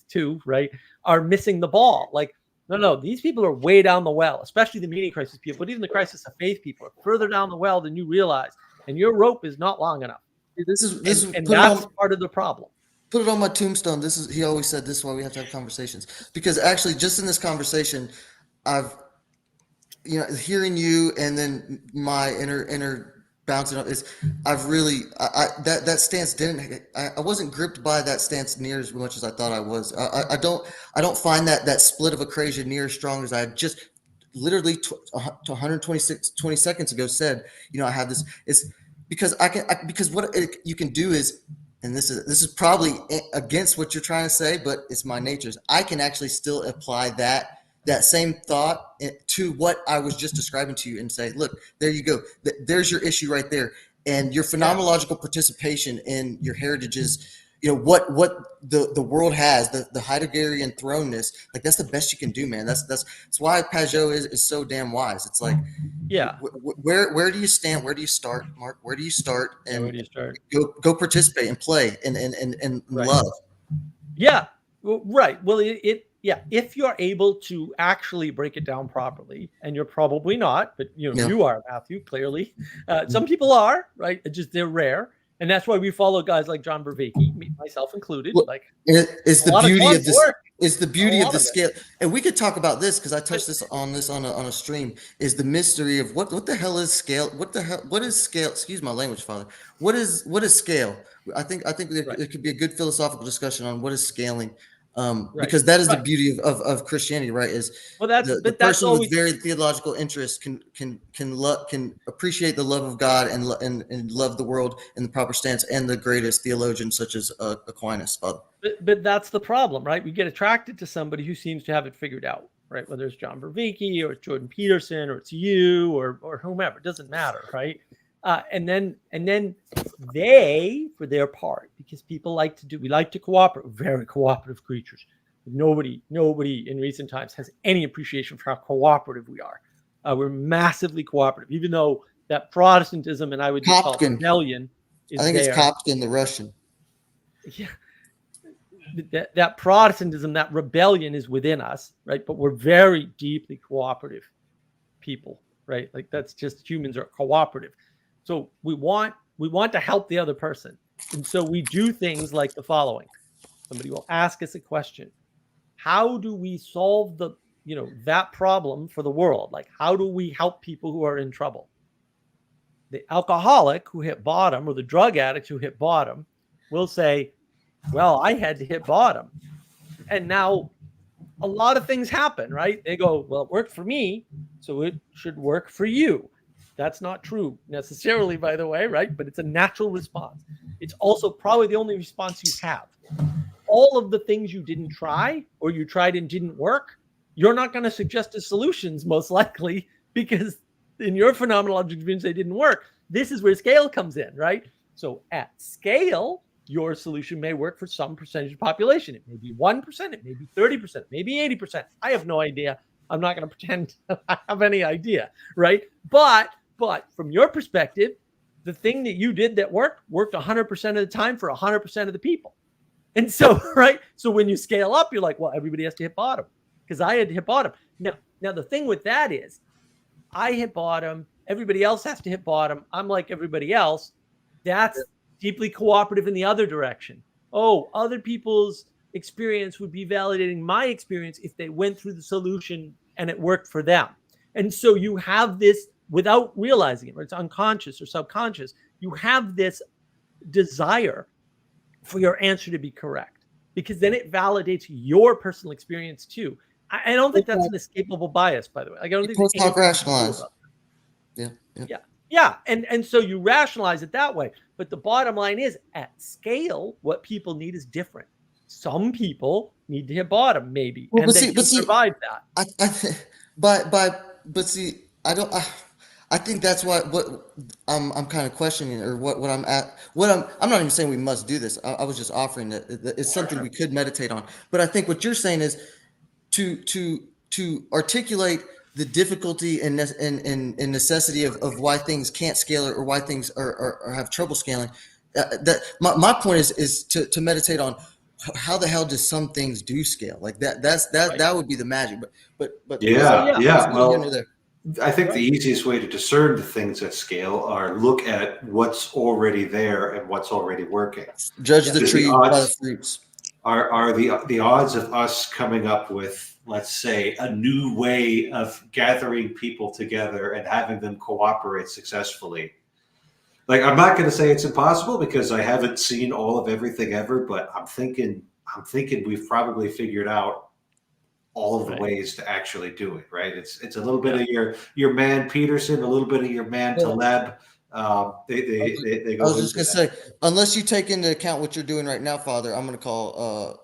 too, right, are missing the ball. Like, no, these people are way down the well, especially the meaning crisis people, but even the crisis of faith people are further down the well than you realize. And your rope is not long enough. This is that's part of the problem. Put it on my tombstone. He always said this is why we have to have conversations. Because actually, just in this conversation, I've, hearing you and then my inner bouncing up that stance I wasn't gripped by that stance near as much as I thought I was. I don't find that split of accretion near as strong as I just literally 20 seconds ago said. I have this. It's because because what you can do is, and this is probably against what you're trying to say, but it's my nature. I can actually still apply that same thought to what I was just describing to you and say, look, there you go. There's your issue right there. And your phenomenological participation in your heritages, what the world has, the Heideggerian thrownness, like that's the best you can do, man. That's why Pageau is so damn wise. It's like, where do you stand? Where do you start, Mark? Where do you start? And where do you start? Go participate and play and right. love. Yeah. Well, right. Well, if you're able to actually break it down properly, and you're probably not, but you are, Matthew, clearly. Some people are, right? They're rare. And that's why we follow guys like John Vervaeke, myself included. Well, like it's the beauty of this. It's the beauty of the of scale. And we could talk about this because I touched on a stream. Is the mystery of what the hell is scale? What is scale? Excuse my language, Father. What is scale? I think there could be a good philosophical discussion on what is scaling. Because that is the beauty of Christianity, right? Is the person with very theological interest can appreciate the love of God and love the world in the proper stance, and the greatest theologians such as Aquinas. But that's the problem, right? We get attracted to somebody who seems to have it figured out, right? Whether it's John Vervaeke or it's Jordan Peterson or it's you or whomever, it doesn't matter, right? And then they, for their part, because people we like to cooperate, very cooperative creatures. Nobody in recent times has any appreciation for how cooperative we are. We're massively cooperative, even though that Protestantism, and I would just call it rebellion, is it's Kopkin, the Russian. Yeah. That Protestantism, that rebellion is within us, right? But we're very deeply cooperative people, right? Like that's just humans are cooperative. So we want to help the other person. And so we do things like the following. Somebody will ask us a question. How do we solve that problem for the world? Like, how do we help people who are in trouble? The alcoholic who hit bottom or the drug addict who hit bottom will say, well, I had to hit bottom. And now a lot of things happen, right? They go, well, it worked for me, so it should work for you. That's not true necessarily, by the way, right? But it's a natural response. It's also probably the only response you have. All of the things you didn't try or you tried and didn't work, you're not going to suggest as solutions, most likely, because in your phenomenological experience, they didn't work. This is where scale comes in, right? So at scale, your solution may work for some percentage of population. It may be 1%, it may be 30%, maybe 80%. I have no idea. I'm not going to pretend I have any idea, right? But from your perspective, the thing that you did that worked 100% of the time for 100% of the people. And so, right? So when you scale up, you're like, well, everybody has to hit bottom because I had to hit bottom. Now the thing with that is I hit bottom. Everybody else has to hit bottom. I'm like everybody else. That's deeply cooperative in the other direction. Oh, other people's experience would be validating my experience if they went through the solution and it worked for them. And so you have this without realizing it, or it's unconscious or subconscious. You have this desire for your answer to be correct, because then it validates your personal experience too. I don't think that's an escapable bias, by the way. Like, I don't think Post hoc rationalize. Yeah. And so you rationalize it that way. But the bottom line is, at scale, what people need is different. Some people need to hit bottom, maybe, and they can survive that. I think that's what I'm kind of questioning, or what I'm at. I'm not even saying we must do this. I was just offering that it's something we could meditate on. But I think what you're saying is to articulate the difficulty and necessity of why things can't scale, or why things are have trouble scaling. That my point is to meditate on how the hell does some things do scale, like that. That would be the magic. But Well, I think the easiest way to discern the things at scale are look at what's already there and what's already working. Judge the tree by the fruits. Are the odds of us coming up with, let's say, a new way of gathering people together and having them cooperate successfully? Like, I'm not going to say it's impossible, because I haven't seen all of everything ever, but I'm thinking we've probably figured out all of the ways to actually do it. Right? It's a little bit of your man Peterson, a little bit of your man Taleb. They go. I was just going to say, unless you take into account what you're doing right now, Father, I'm going to call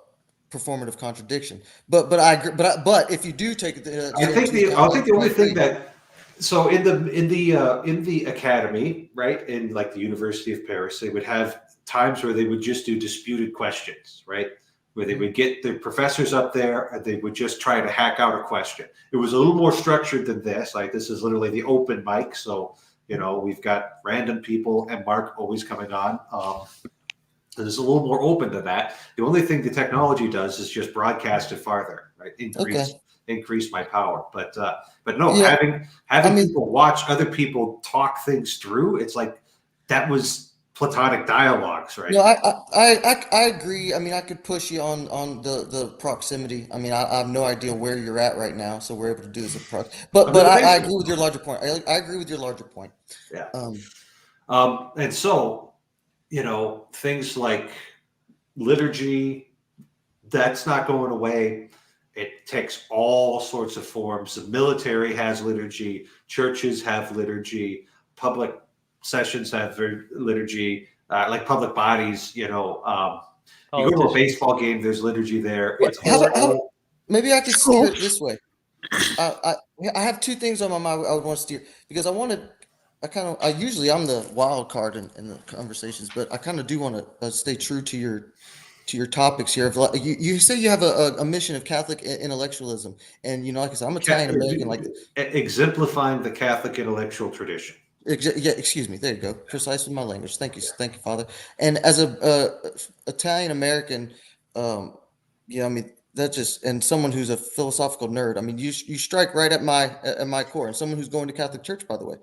performative contradiction. But I agree. But if you do take it, I think the only thing that. So in the academy, right, in like the University of Paris, they would have times where they would just do disputed questions, right, where they would get the professors up there and they would just try to hack out a question. It was a little more structured than this. Like, this is literally the open mic, so we've got random people and Mark always coming on. It's a little more open to that. The only thing the technology does is just broadcast it farther, right? Increase my power, but no, having people watch other people talk things through, it's like that was Platonic dialogues, right? No, I agree. I mean, I could push you on the proximity. I mean, I have no idea where you're at right now, so we're able to do this approach. But I agree with your larger point. I agree with your larger point. Yeah. And so, things like liturgy, that's not going away. It takes all sorts of forms. The military has liturgy. Churches have liturgy. Public sessions have liturgy. Like public bodies, you go to a baseball game, there's liturgy there. Maybe I could steer it this way. I have two things on my mind I would want to steer, because I'm the wild card in the conversations, but I kind of do want to stay true to your topics here. You say you have a mission of Catholic intellectualism, and like I said, I'm Italian American. Like, exemplifying the Catholic intellectual tradition. Yeah, excuse me. There you go. Precise with my language. Thank you, Father. And as a Italian American, I mean, and someone who's a philosophical nerd. I mean, you strike right at my core, and someone who's going to Catholic church, by the way.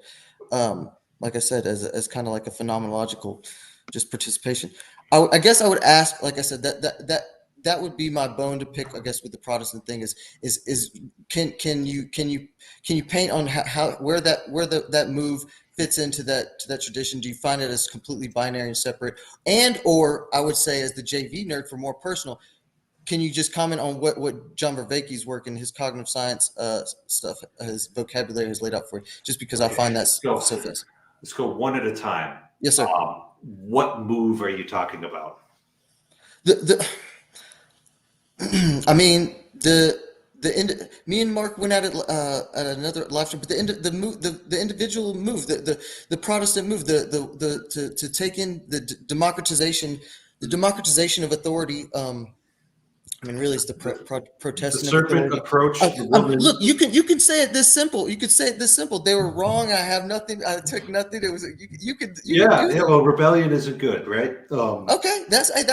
Like I said, as kind of like a phenomenological, just participation. I guess I would ask, like I said, that would be my bone to pick, I guess, with the Protestant thing is can you paint on where that move fits into that tradition? Do you find it as completely binary and separate? Or I would say, as the JV nerd, for more personal, can you just comment on what John Vervaeke's work and his cognitive science stuff, his vocabulary has laid out for you? Just because I find that so fascinating. Let's go one at a time. Yes, sir. What move are you talking about? I mean, me and Mark went at it at another live stream, but the individual move, the Protestant move, to take in the democratization of authority. I mean, really, it's the Protestant serpent approach. Look, you can say it this simple. You could say it this simple. They were wrong. I have nothing. I took nothing. It was you could. Well, rebellion isn't good, right? Okay, that's and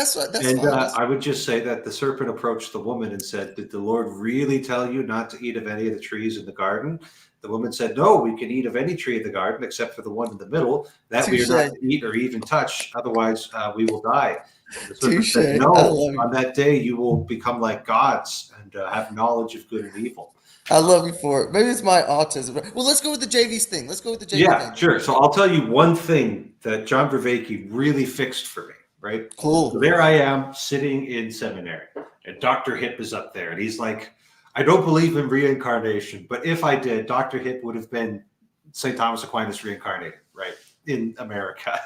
fine. I would just say that the serpent approached the woman and said, "Did the Lord really tell you not to eat of any of the trees in the garden?" The woman said, "No, we can eat of any tree in the garden except for the one in the middle. That we are not to eat or even touch. Otherwise, we will die." The serpent said, "No, on that day you will become like gods and have knowledge of good and evil." I love you for it. Maybe it's my autism. Well, let's go with the JV's thing. Let's go with the JV Yeah, thing. sure. So I'll tell you one thing that John Vervaeke really fixed for me, right? Cool. So there I am sitting in seminary, and Dr. Hip is up there, and he's like, I don't believe in reincarnation, but if I did, Dr. Hip would have been St. Thomas Aquinas reincarnated, right, in America.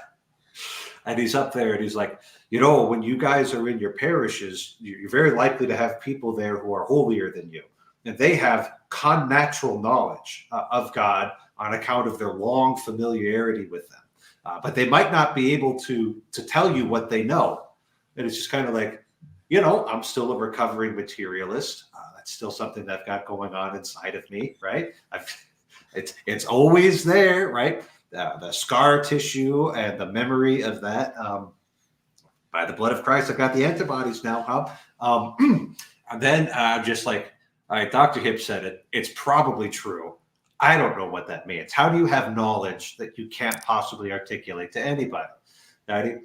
And he's up there and he's like, when you guys are in your parishes, you're very likely to have people there who are holier than you. And they have connatural knowledge of God on account of their long familiarity with them. But they might not be able to tell you what they know. And it's just kind of like, I'm still a recovering materialist. That's still something that I've got going on inside of me, right? It's always there, right? The scar tissue and the memory of that. By the blood of Christ, I've got the antibodies now, huh? And then I'm just like, all right, Dr. Hip said it. It's probably true. I don't know what that means. How do you have knowledge that you can't possibly articulate to anybody? Right?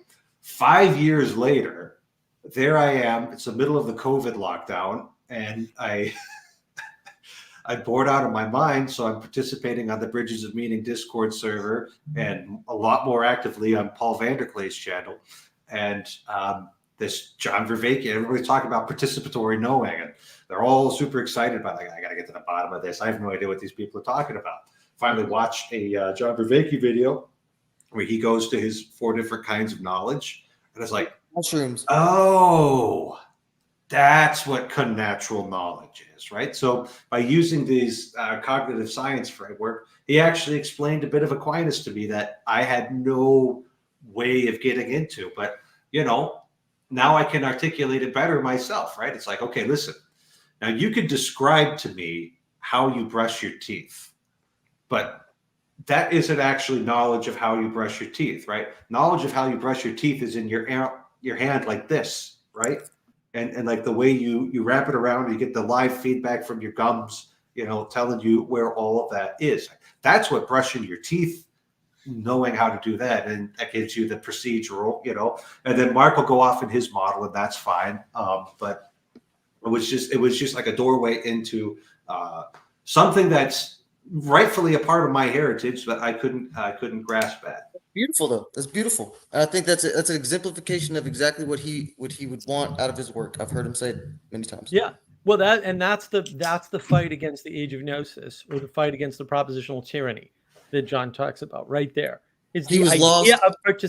5 years later, there I am. It's the middle of the COVID lockdown, and I'm bored out of my mind, so I'm participating on the Bridges of Meaning Discord server and a lot more actively on Paul Vanderklay's channel. And this John Vervaeke, everybody's talking about participatory knowing, and they're all super excited about it. I got to get to the bottom of this. I have no idea what these people are talking about. Finally watched a John Vervaeke video where he goes to his 4 different kinds of knowledge. And it's like, mushrooms. Oh, that's what connatural knowledge is, right? So by using these cognitive science framework, he actually explained a bit of Aquinas to me that I had no way of getting into. But, now I can articulate it better myself, right? It's like, okay, listen, now you could describe to me how you brush your teeth, but that isn't actually knowledge of how you brush your teeth, right? Knowledge of how you brush your teeth is in your hand like this, right? And like the way you wrap it around, you get the live feedback from your gums, telling you where all of that is. That's what brushing your teeth, knowing how to do that, and that gives you the procedural, and then Mark will go off in his model, and that's fine. But it was just like a doorway into something that's rightfully a part of my heritage, but I couldn't grasp that. Beautiful though. That's beautiful. I think that's an exemplification of exactly what he would want out of his work. I've heard him say it many times. Yeah. Well, that's the fight against the age of gnosis, or the fight against the propositional tyranny that John talks about right there. He was lost.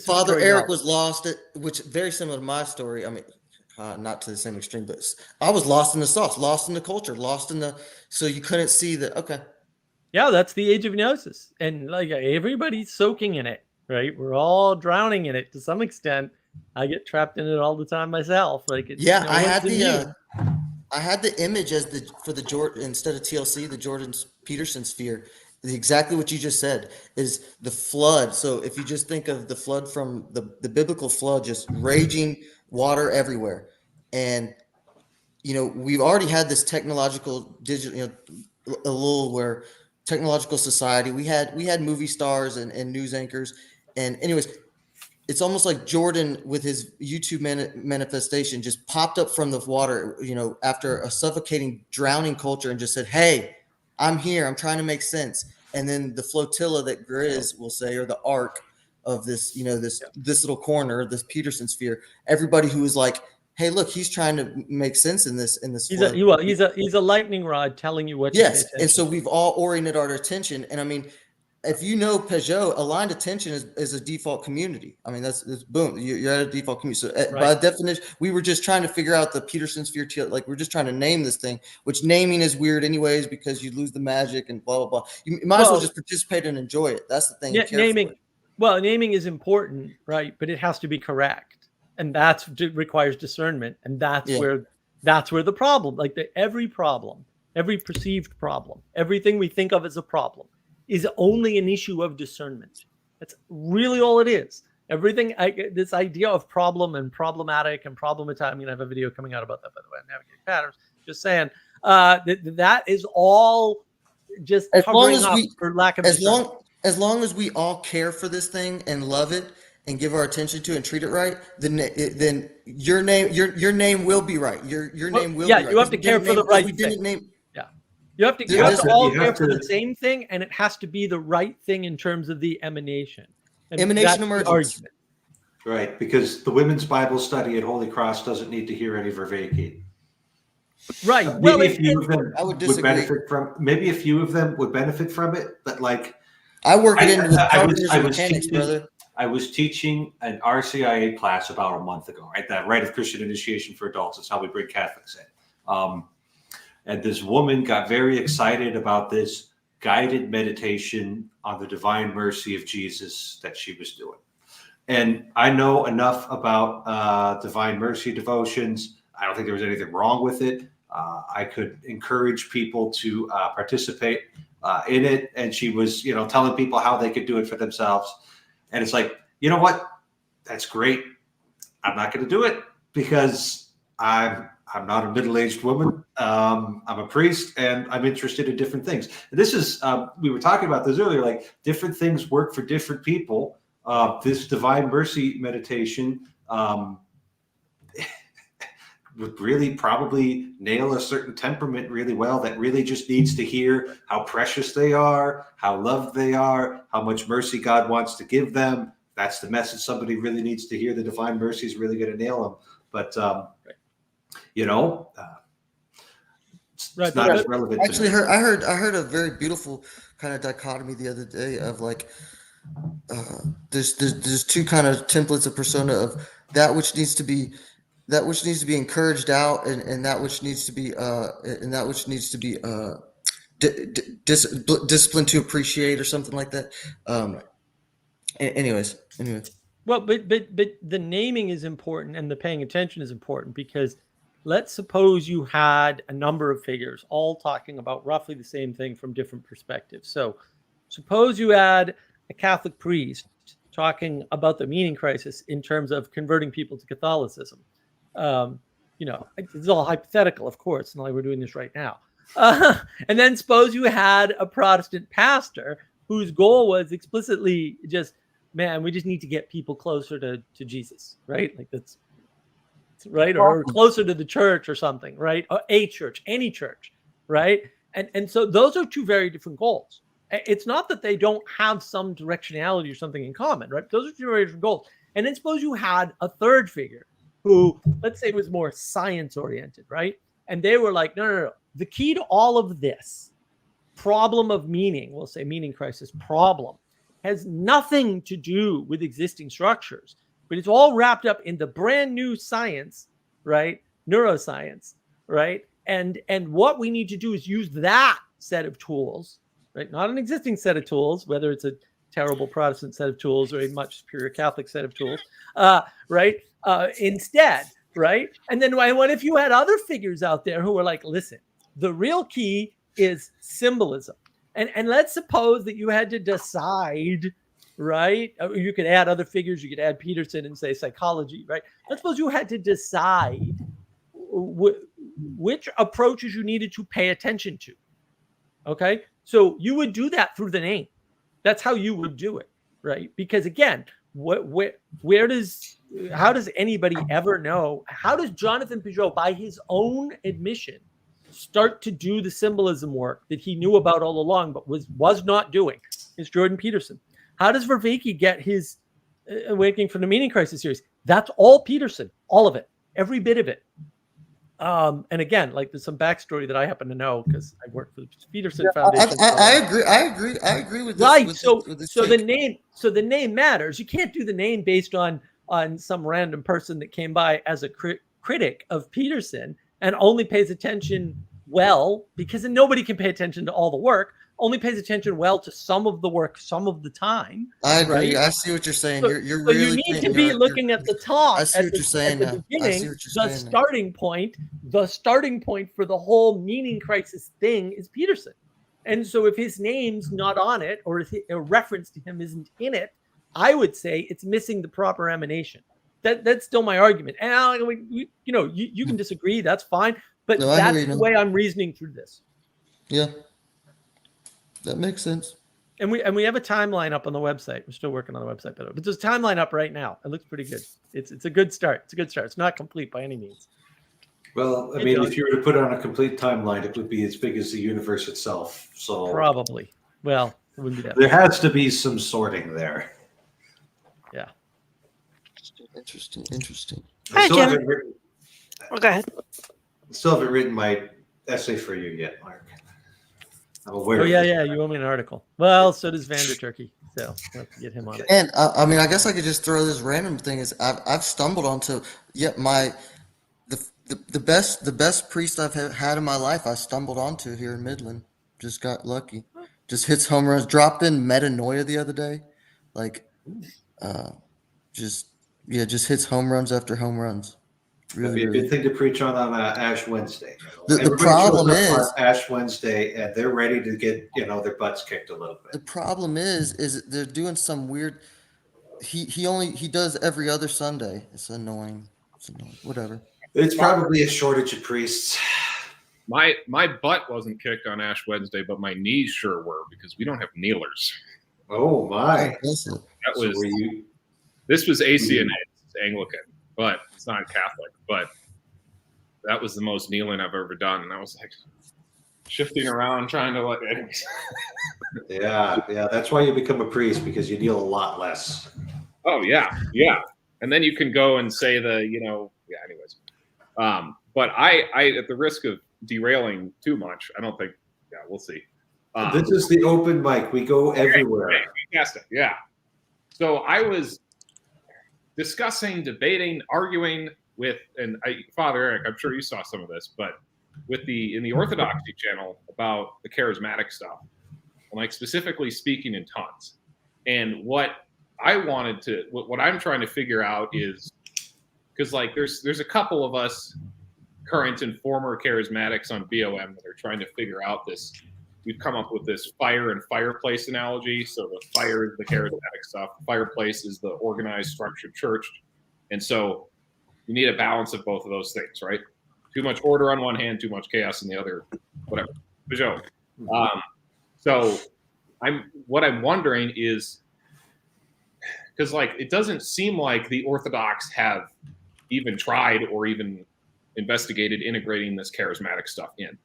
Father Eric knowledge. was lost, which very similar to my story. I mean, not to the same extreme, but I was lost in the sauce, lost in the culture, so you couldn't see that. Okay. Yeah, that's the age of gnosis, and like everybody's soaking in it, right? We're all drowning in it to some extent. I get trapped in it all the time myself. Like, I had the image as for the Jordan, instead of TLC, the Jordan Peterson sphere. Exactly what you just said is the flood. So if you just think of the flood from the biblical flood, just raging water everywhere, and we've already had this technological digital, a little where technological society. We had movie stars and news anchors, and anyways, it's almost like Jordan with his YouTube manifestation just popped up from the water, after a suffocating, drowning culture, and just said, "Hey, I'm here. I'm trying to make sense." And then the flotilla that Grizz will say, or the arc of this, this little corner, this Peterson sphere, everybody who is like, "Hey, look, he's trying to make sense in this." He's a lightning rod telling you what. Yes, and so we've all oriented our attention, and I mean, if Pageau, aligned attention is a default community. I mean, that's boom, you're at a default community. So right. By definition, we were just trying to figure out the Peterson sphere. Like, we're just trying to name this thing, which naming is weird anyways, because you lose the magic and blah, blah, blah. You might as well just participate and enjoy it. That's the thing. Yeah, naming is important, right? But it has to be correct. And requires discernment. And that's where the problem, like every problem, every perceived problem, everything we think of as a problem, is only an issue of discernment. That's really all it is. Everything, this idea of problem and problematic and problematized. I mean, I have a video coming out about that, by the way, navigating patterns. Just saying, that is all just covering up for lack of discernment. As long as we all care for this thing and love it and give our attention to it and treat it right, then your name will be right. Your name will be right. Yeah, you have to care for the right thing. You have to There's- all you care have for the to- same thing, and it has to be the right thing in terms of the emanation. And Emanation that's the emergence. argument. Right, because the women's Bible study at Holy Cross doesn't need to hear any Vervaeke. Right. Well, Maybe a few of them I would would disagree. benefit from. Maybe a few of them would benefit from it, but like I work it in with I carpenters and was mechanics, teaching- brother. I was teaching an RCIA class about a month ago, right? That Rite of Christian Initiation for Adults is how we bring Catholics in. And this woman got very excited about this guided meditation on the divine mercy of Jesus that she was doing. And I know enough about divine mercy devotions. I don't think there was anything wrong with it. I could encourage people to participate in it. And she was, telling people how they could do it for themselves. And it's like, you know what? That's great. I'm not going to do it because I'm not a middle-aged woman. I'm a priest, and I'm interested in different things. And this is we were talking about this earlier. Like different things work for different people. This divine mercy meditation would really probably nail a certain temperament really well that really just needs to hear how precious they are, how loved they are, how much mercy God wants to give them. That's the message somebody really needs to hear. The divine mercy is really going to nail them. But, it's not as relevant. Actually, I heard a very beautiful kind of dichotomy the other day of like, there's two kind of templates of persona of that which needs to be encouraged out and that which needs to be disciplined to appreciate or something like that. Anyway. Well, but the naming is important and the paying attention is important because let's suppose you had a number of figures all talking about roughly the same thing from different perspectives. So suppose you had a Catholic priest talking about the meaning crisis in terms of converting people to Catholicism. It's all hypothetical, of course, not like we're doing this right now. And then suppose you had a Protestant pastor whose goal was explicitly just, man, we just need to get people closer to Jesus, right? Like that's right, or closer to the church or something, right? Or a church, any church, right? And so those are two very different goals. It's not that they don't have some directionality or something in common, right? Those are two very different goals. And then suppose you had a third figure who, let's say, was more science oriented, right? And they were like, no. The key to all of this problem of meaning, we'll say meaning crisis problem, has nothing to do with existing structures, but it's all wrapped up in the brand new science, right? Neuroscience, right? And what we need to do is use that set of tools, right? Not an existing set of tools, whether it's a terrible Protestant set of tools or a much superior Catholic set of tools, right? Instead, right? And then what if you had other figures out there who were like, listen, the real key is symbolism. And let's suppose that you had to decide, right? You could add other figures. You could add Peterson and say psychology, right? Let's suppose you had to decide which approaches you needed to pay attention to. Okay? So you would do that through the name. That's how you would do it, right? Because again, how does anybody ever know? How does Jonathan Pageau, by his own admission, start to do the symbolism work that he knew about all along, but was not doing? It's Jordan Peterson. How does Vervaeke get his Awakening from the Meaning Crisis series? That's all Peterson, all of it, every bit of it. And again, like there's some backstory that I happen to know because I worked for the Peterson Foundation. I agree with this. Right. So the name matters. You can't do the name based on some random person that came by as a critic of Peterson and only pays attention well, because then nobody can pay attention to all the work, only pays attention well to some of the work, some of the time. I agree. Right? I see what you're saying. So, You're so really you need to be looking at the top, I see what you're saying at the now. beginning. The starting point for the whole meaning crisis thing is Peterson. And so if his name's not on it, or if a reference to him isn't in it, I would say it's missing the proper emanation. That's still my argument. And you can disagree. That's fine. But that's the way I'm reasoning through this. Yeah, that makes sense. And we have a timeline up on the website. We're still working on the website, but there's a timeline up right now. It looks pretty good. It's a good start. It's a good start. It's not complete by any means. Well, I Hey, mean, John. if you were to put on a complete timeline, it would be as big as the universe itself. So Probably. Well, it wouldn't be that. there has to be some sorting there. Yeah. Interesting. I Hi, still Jim. haven't written, Oh, go ahead. my essay for you yet, Mark. I'm aware. Oh, of yeah, this. yeah. You owe me an article. Well, so does Vanderturkey. So we'll have to get him on it. And I mean, I guess I could just throw this random thing is I've stumbled onto the best priest I've had in my life. I stumbled onto here in Midland. Just got lucky. Just hits home runs. Dropped in metanoia the other day, like, just hits home runs after home runs. That'd Really, be a really. good thing to preach on Ash Wednesday. The Everybody problem shows up is on Ash Wednesday, and they're ready to get their butts kicked a little the bit. problem is they're doing some weird. He does every other Sunday. It's annoying. Whatever. It's probably a shortage of priests. My butt wasn't kicked on Ash Wednesday, but my knees sure were because we don't have kneelers. Oh my! Listen, That So was were you? this was ACNA, it's Anglican, but it's not Catholic. But that was the most kneeling I've ever done, and I was like shifting around trying to like. Anyways. Yeah. That's why you become a priest, because you kneel a lot less. Oh yeah, and then you can go and say Anyways, but I at the risk of derailing too much, I don't think. Yeah, we'll see. This is the open mic. We go everywhere. Fantastic. Yeah. So I was discussing, debating, arguing with, Father Eric, I'm sure you saw some of this, but in the Orthodoxy channel about the charismatic stuff, and like specifically speaking in tongues. And what I'm trying to figure out is, because like there's a couple of us current and former charismatics on BOM that are trying to figure out this. We've come up with this fire and fireplace analogy. So the fire is the charismatic stuff. The fireplace is the organized, structured church. And so you need a balance of both of those things, right? Too much order on one hand, too much chaos in the other, whatever. Pageau. So what I'm wondering is, because like it doesn't seem like the Orthodox have even tried or even investigated integrating this charismatic stuff in.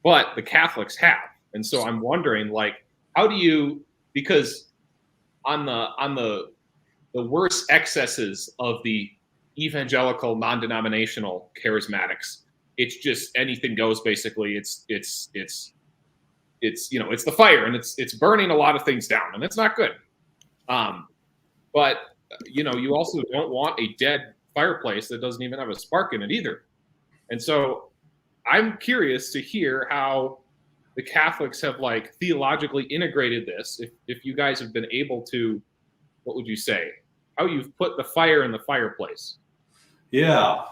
But the Catholics have. And so I'm wondering, like, how do you, because on the worst excesses of the evangelical non-denominational charismatics, it's just anything goes basically. It's the fire and it's burning a lot of things down, and it's not good. But you also don't want a dead fireplace that doesn't even have a spark in it either. And so I'm curious to hear how the Catholics have like theologically integrated this. If you guys have been able to, what would you say? How you've put the fire in the fireplace? Yeah.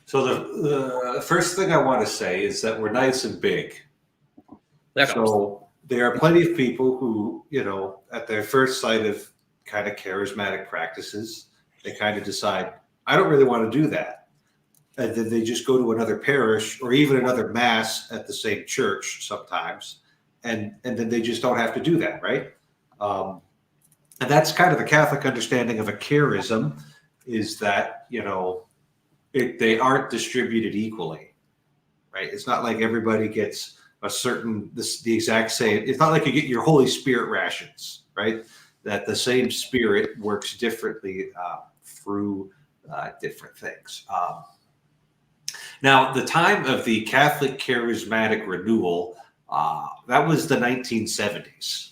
So the first thing I want to say is that we're nice and big. So there are plenty of people who, at their first sight of kind of charismatic practices, they kind of decide, I don't really want to do that. And then they just go to another parish or even another mass at the same church sometimes. And then they just don't have to do that, right? And that's kind of the Catholic understanding of a charism, is that, they aren't distributed equally, right? It's not like everybody gets the exact same. It's not like you get your Holy Spirit rations, right? That the same Spirit works differently through different things. Now, the time of the Catholic charismatic renewal, that was the 1970s.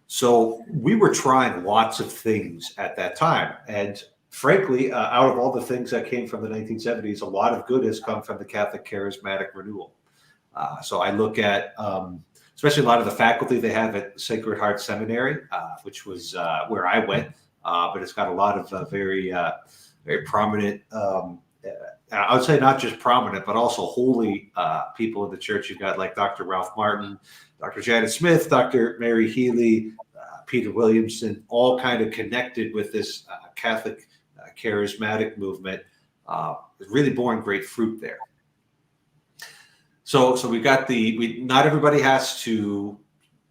So we were trying lots of things at that time. And frankly, out of all the things that came from the 1970s, a lot of good has come from the Catholic charismatic renewal. So I look at, especially a lot of the faculty they have at Sacred Heart Seminary, which was where I went, but it's got a lot of very prominent, I would say not just prominent, but also holy people in the church. You've got like Dr. Ralph Martin, Dr. Janet Smith, Dr. Mary Healy, Peter Williamson, all kind of connected with this Catholic charismatic movement. Really borne great fruit there. So we got not everybody has to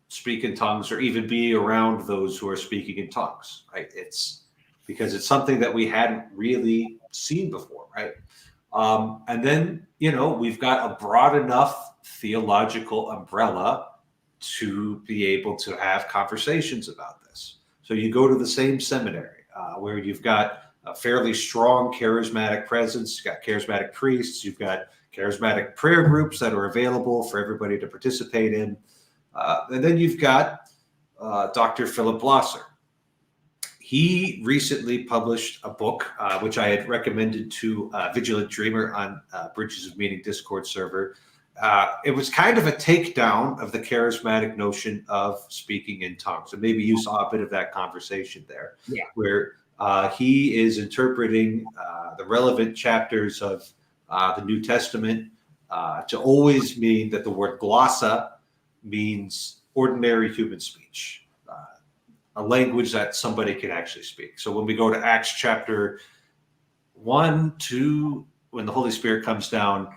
speak in tongues or even be around those who are speaking in tongues, right? It's because it's something that we hadn't really seen before, right? And then, we've got a broad enough theological umbrella to be able to have conversations about this. So you go to the same seminary where you've got a fairly strong charismatic presence, you've got charismatic priests, you've got charismatic prayer groups that are available for everybody to participate in. And then you've got Dr. Philip Blosser. He recently published a book, which I had recommended to Vigilant Dreamer on Bridges of Meaning Discord server. It was kind of a takedown of the charismatic notion of speaking in tongues. And maybe you saw a bit of that conversation there, where he is interpreting the relevant chapters of the New Testament to always mean that the word glossa means ordinary human speech. A language that somebody can actually speak. So when we go to Acts chapter 1, 2, when the Holy Spirit comes down,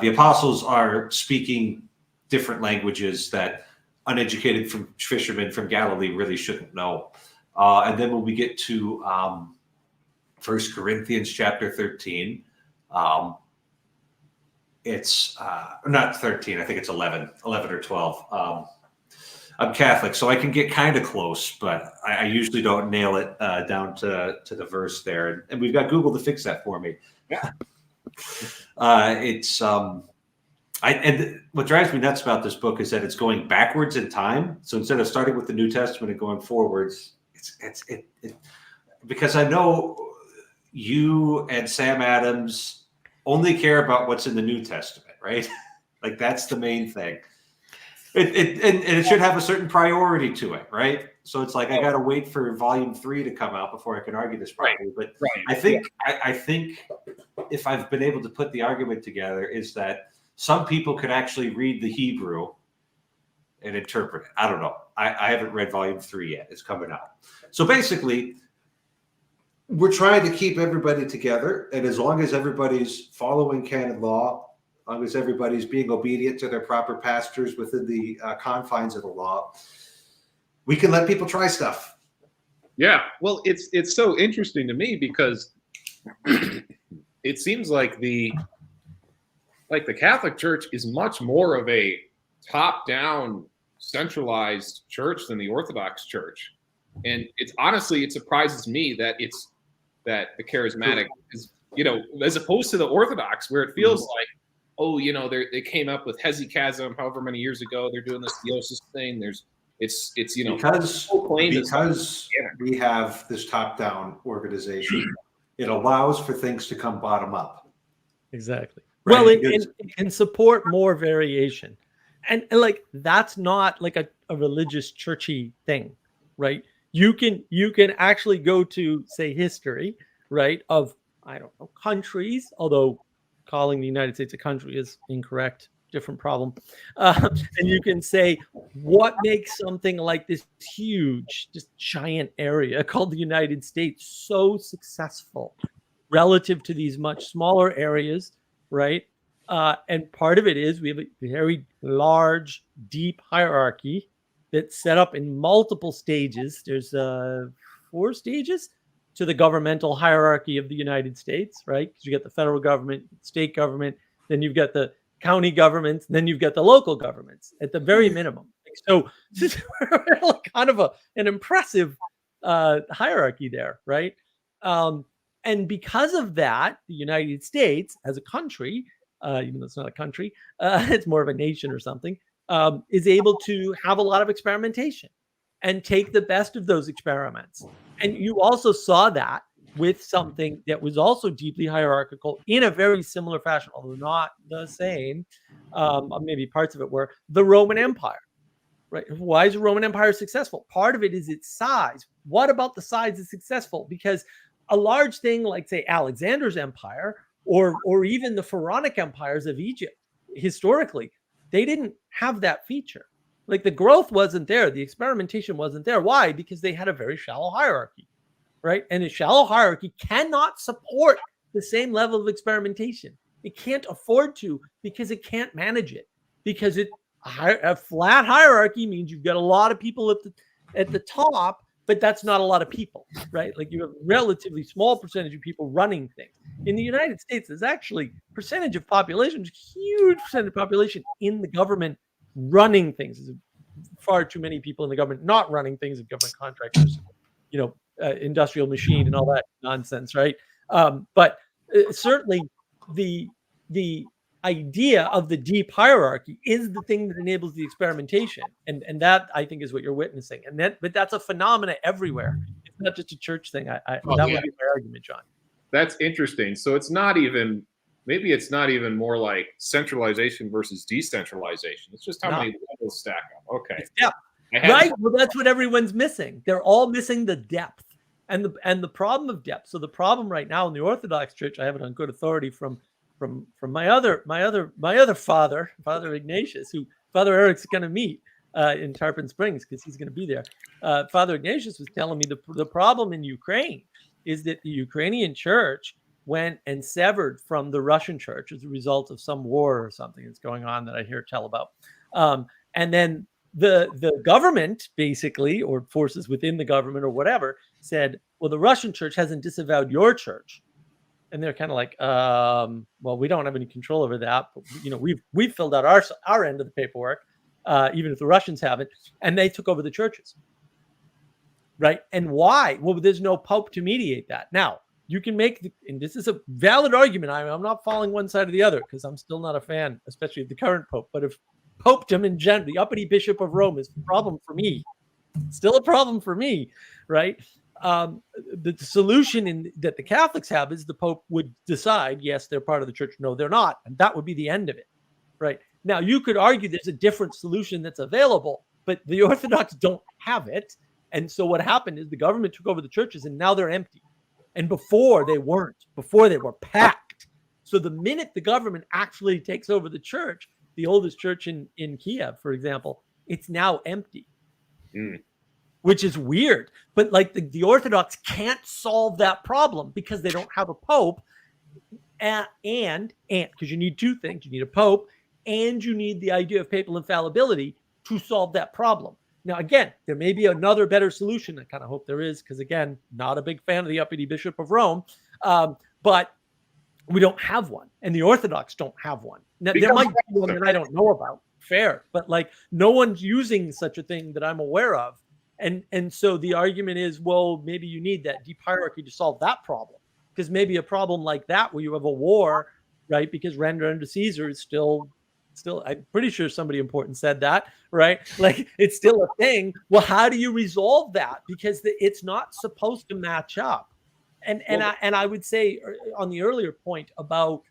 the apostles are speaking different languages that uneducated fishermen from Galilee really shouldn't know. And then when we get to 1 Corinthians chapter 13, it's not 13, I think it's 11 or 12. I'm Catholic, so I can get kind of close, but I usually don't nail it down to the verse there. And we've got Google to fix that for me. Yeah. And what drives me nuts about this book is that it's going backwards in time. So instead of starting with the New Testament and going forwards, it's because I know you and Sam Adams only care about what's in the New Testament, right? Like that's the main thing. And it should have a certain priority to it, right? So it's like I got to wait for volume 3 to come out before I can argue this properly. But I think if I've been able to put the argument together is that some people could actually read the Hebrew and interpret it. I don't know. I haven't read volume 3 yet. It's coming out. So basically, we're trying to keep everybody together, and as long as everybody's following canon law, as long as everybody's being obedient to their proper pastors within the confines of the law, we can let people try stuff. Yeah, well, it's so interesting to me because it seems like the Catholic Church is much more of a top-down, centralized church than the Orthodox Church, and it surprises me that the charismatic is, as opposed to the Orthodox, where it feels like, oh, they came up with hesychasm however many years ago. They're doing this theosis thing. It's because we have this top-down organization, it allows for things to come bottom up. Exactly. Right? Well, it can support more variation, and like that's not like a religious churchy thing, right? You can actually go to, say, history, right, of I don't know countries, although calling the United States a country is incorrect, different problem. And you can say, what makes something like this huge, just giant area called the United States so successful relative to these much smaller areas, right? And part of it is we have a very large, deep hierarchy that's set up in multiple stages. There's 4 stages to the governmental hierarchy of the United States, right? Because you get the federal government, state government, then you've got the county governments, then you've got the local governments at the very minimum. So this is kind of an impressive hierarchy there, right? And because of that, the United States as a country, even though it's not a country, it's more of a nation or something, is able to have a lot of experimentation and take the best of those experiments. And you also saw that with something that was also deeply hierarchical in a very similar fashion, although not the same. Maybe parts of it were the Roman Empire, right? Why is the Roman Empire successful? Part of it is its size. What about the size is successful? Because a large thing like, say, Alexander's empire or even the pharaonic empires of Egypt, historically, they didn't have that feature. Like the growth wasn't there. The experimentation wasn't there. Why? Because they had a very shallow hierarchy, right? And a shallow hierarchy cannot support the same level of experimentation. It can't afford to because it can't manage it. Because a flat hierarchy means you've got a lot of people at the top but that's not a lot of people, right? Like you have a relatively small percentage of people running things. In the United States, there's actually percentage of population, huge percentage of population in the government running things. There's far too many people in the government not running things, and government contractors, industrial machine and all that nonsense, right? But certainly the idea of the deep hierarchy is the thing that enables the experimentation, and that I think is what you're witnessing. But that's a phenomena everywhere. It's not just a church thing. That would be my argument, John. That's interesting. So it's not even more like centralization versus decentralization. It's just how many levels stack up. Okay. Yeah. Right. Well, that's what everyone's missing. They're all missing the depth and the problem of depth. So the problem right now in the Orthodox Church, I have it on good authority from my other father, Father Ignatius, who Father Eric's going to meet in Tarpon Springs because he's going to be there. Father Ignatius was telling me the problem in Ukraine is that the Ukrainian church went and severed from the Russian church as a result of some war or something that's going on that I hear tell about. And then the government basically, or forces within the government or whatever, said, well, the Russian church hasn't disavowed your church. And they're kind of like, well, we don't have any control over that. But, we've filled out our end of the paperwork, even if the Russians haven't. And they took over the churches. Right. And why? Well, there's no pope to mediate that. Now, you can make, and this is a valid argument. I'm not falling one side or the other because I'm still not a fan, especially of the current pope. But if popedom in general, the uppity bishop of Rome is a problem for me, still a problem for me, right? The solution that the Catholics have is the Pope would decide, yes, they're part of the church. No, they're not. And that would be the end of it, right? Now, you could argue there's a different solution that's available, but the Orthodox don't have it. And so what happened is the government took over the churches and now they're empty. And before they weren't, before they were packed. So the minute the government actually takes over the church, the oldest church in Kiev, for example, it's now empty. Which is weird, but like the Orthodox can't solve that problem because they don't have a pope, and because you need two things: you need a pope, and you need the idea of papal infallibility to solve that problem. Now, again, there may be another better solution. I kind of hope there is, because again, not a big fan of the uppity Bishop of Rome, but we don't have one, and the Orthodox don't have one. Now, there might be one that I don't know about. Fair, but like no one's using such a thing that I'm aware of. And so the argument is, well, maybe you need that deep hierarchy to solve that problem, because maybe a problem like that where you have a war, right? Because render unto Caesar is still, I'm pretty sure somebody important said that, right? Like it's still a thing. Well, how do you resolve that? Because it's not supposed to match up. And I would say on the earlier point about,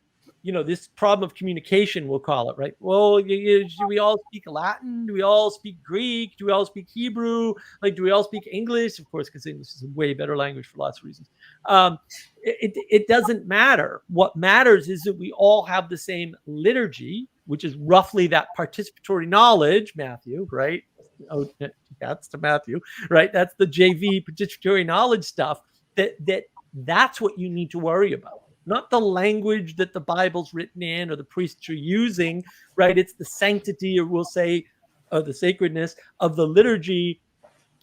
this problem of communication, we'll call it, right? Well, do we all speak Latin? Do we all speak Greek? Do we all speak Hebrew? Like, do we all speak English? Of course, because English is a way better language for lots of reasons. It doesn't matter. What matters is that we all have the same liturgy, which is roughly that participatory knowledge, Matthew, right? Oh, that's to Matthew, right? That's the JV participatory knowledge stuff. That's what you need to worry about. Not the language that the Bible's written in or the priests are using, right? It's the sanctity, or we'll say, the sacredness of the liturgy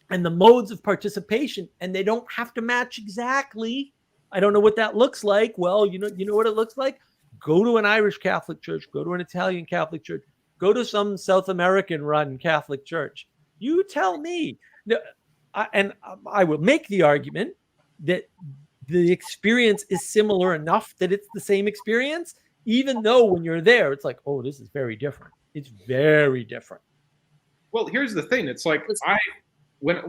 and the modes of participation. And they don't have to match exactly. I don't know what that looks like. Well, you know what it looks like? Go to an Irish Catholic church, go to an Italian Catholic church, go to some South American run Catholic church. You tell me. I will make the argument that the experience is similar enough that it's the same experience, even though when you're there, it's like, oh, this is very different. It's very different. Well, here's the thing. It's like when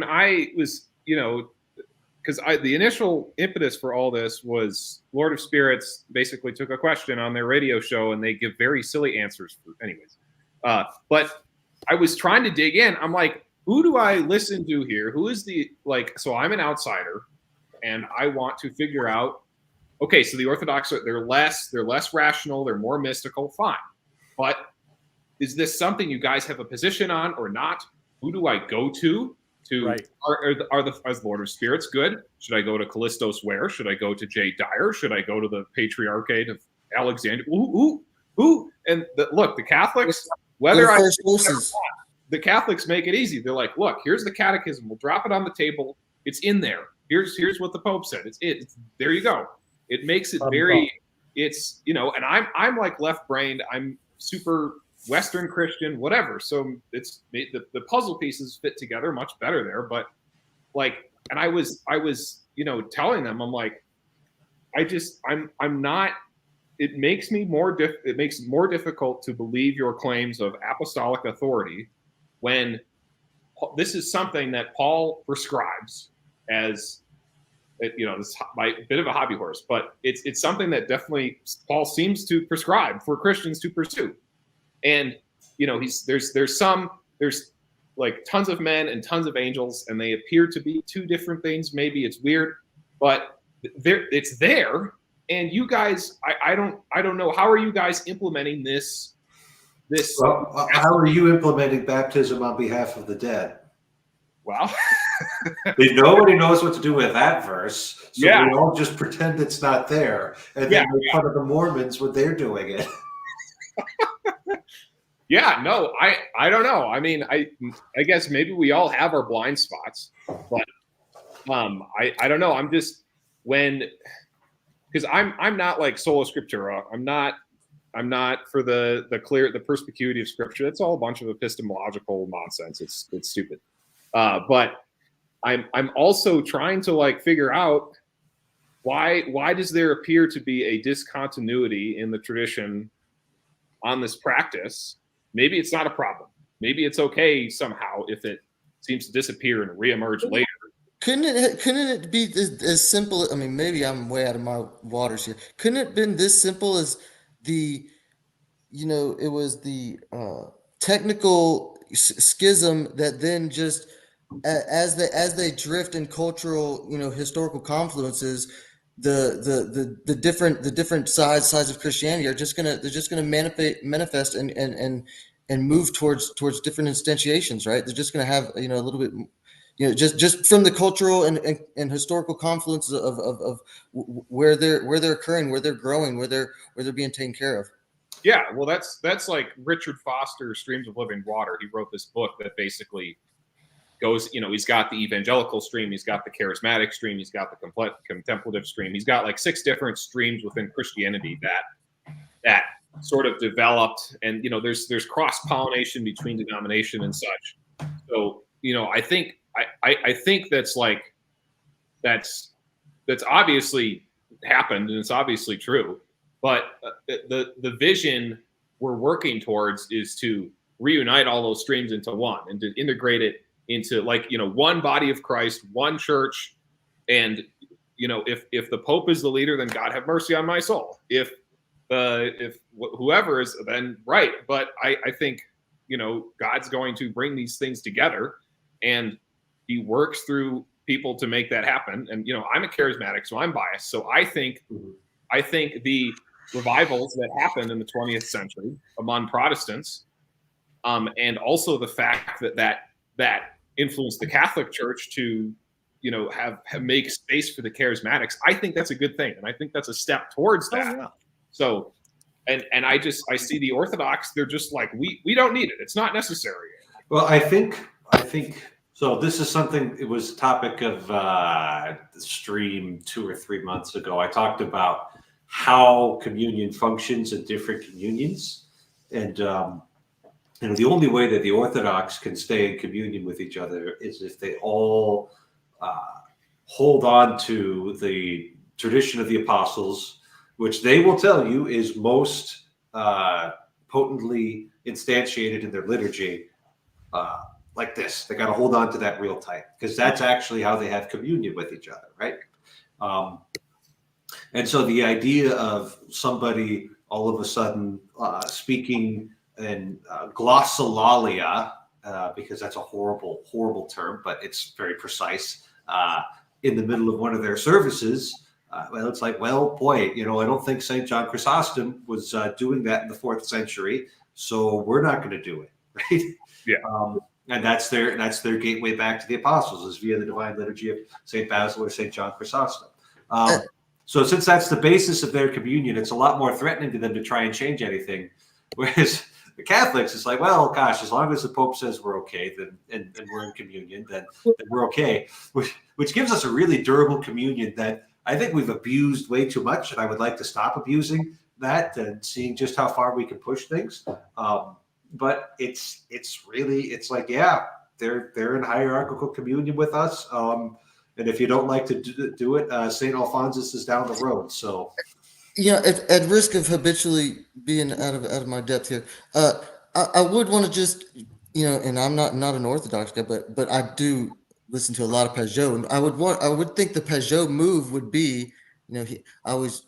I was, because the initial impetus for all this was Lord of Spirits basically took a question on their radio show and they give very silly answers. Anyways, but I was trying to dig in. I'm like, who do I listen to here? Who is so I'm an outsider. And I want to figure out, okay, so the Orthodox, they're less rational, they're more mystical, fine. But is this something you guys have a position on or not? Who do I go to? Right. Are the Lord of Spirits good? Should I go to Callistos Ware? Should I go to Jay Dyer? Should I go to the Patriarchate of Alexandria? Who? And look, the Catholics, whether I the Catholics make it easy. They're like, look, here's the catechism. We'll drop it on the table. It's in there. Here's what the Pope said. It's there you go. It makes it very, it's, you know, and I'm like left-brained. I'm super Western Christian, whatever. So it's the puzzle pieces fit together much better there. But like, and I was, you know, telling them, I'm like, I'm not, it makes me it makes it more difficult to believe your claims of apostolic authority when this is something that Paul prescribes as, you know, this my bit of a hobby horse, but it's something that definitely Paul seems to prescribe for Christians to pursue. And, you know, there's like tons of men and tons of angels, and they appear to be two different things. Maybe it's weird, but it's there. And you guys, I don't know. How are you guys implementing this? Well, how are you implementing baptism on behalf of the dead? Well, nobody knows what to do with that verse, so yeah. we all just pretend it's not there, and then make fun of the Mormons when they're doing it. Yeah, no, I don't know. I mean, I guess maybe we all have our blind spots, but I don't know. I'm just because I'm not like sola scriptura. I'm not for the perspicuity of scripture. It's all a bunch of epistemological nonsense. It's stupid. But I'm also trying to like figure out why does there appear to be a discontinuity in the tradition on this practice? Maybe it's not a problem. Maybe it's okay somehow if it seems to disappear and reemerge later. Couldn't it be as simple? I mean, maybe I'm way out of my waters here. Couldn't it have been this simple as it was the technical schism that then just as they drift in cultural, historical confluences, the different sides of Christianity are just gonna manifest and move towards different instantiations, right? They're just gonna have a little bit, just from the cultural and historical confluence of where they're occurring, where they're growing, where they're being taken care of. Yeah, well, that's like Richard Foster's Streams of Living Water. He wrote this book that basically goes, he's got the evangelical stream, he's got the charismatic stream, he's got the contemplative stream. He's got like 6 different streams within Christianity that sort of developed, and there's cross-pollination between denomination and such. So I think that's obviously happened, and it's obviously true. But the vision we're working towards is to reunite all those streams into one and to integrate it into one body of Christ, one church. And if the Pope is the leader, then God have mercy on my soul. If whoever is, then right. But I think God's going to bring these things together, and he works through people to make that happen. And I'm a charismatic, so I'm biased. So I think the revivals that happened in the 20th century among Protestants, and also the fact that influenced the Catholic Church to have make space for the charismatics, I think that's a good thing, and I think that's a step towards that. Yeah. So and I see the Orthodox, they're just like, we don't need it, it's not necessary. Well, I think so. This is something, it was a topic of the stream 2 or 3 months ago. I talked about how communion functions in different communions, and the only way that the Orthodox can stay in communion with each other is if they all hold on to the tradition of the apostles, which they will tell you is most potently instantiated in their liturgy. Like this, they got to hold on to that real tight, because that's actually how they have communion with each other, right? And so the idea of somebody all of a sudden speaking in glossolalia, because that's a horrible, horrible term, but it's very precise, in the middle of one of their services, well, it's like, well, boy, I don't think St. John Chrysostom was doing that in the 4th century, so we're not going to do it, right? Yeah. And that's their gateway back to the apostles, is via the divine liturgy of St. Basil or St. John Chrysostom. So since that's the basis of their communion, it's a lot more threatening to them to try and change anything. Whereas The Catholics, it's like, well, gosh, as long as the Pope says we're okay, then and we're in communion, then we're okay. Which gives us a really durable communion that I think we've abused way too much, and I would like to stop abusing that and seeing just how far we can push things. But it's like, yeah, they're in hierarchical communion with us. And if you don't like to do it, St. Alphonsus is down the road. So, Yeah, at risk of habitually being out of my depth here, I would want to just, and I'm not an Orthodox guy, but I do listen to a lot of Pageau, and I would think the Pageau move would be, I always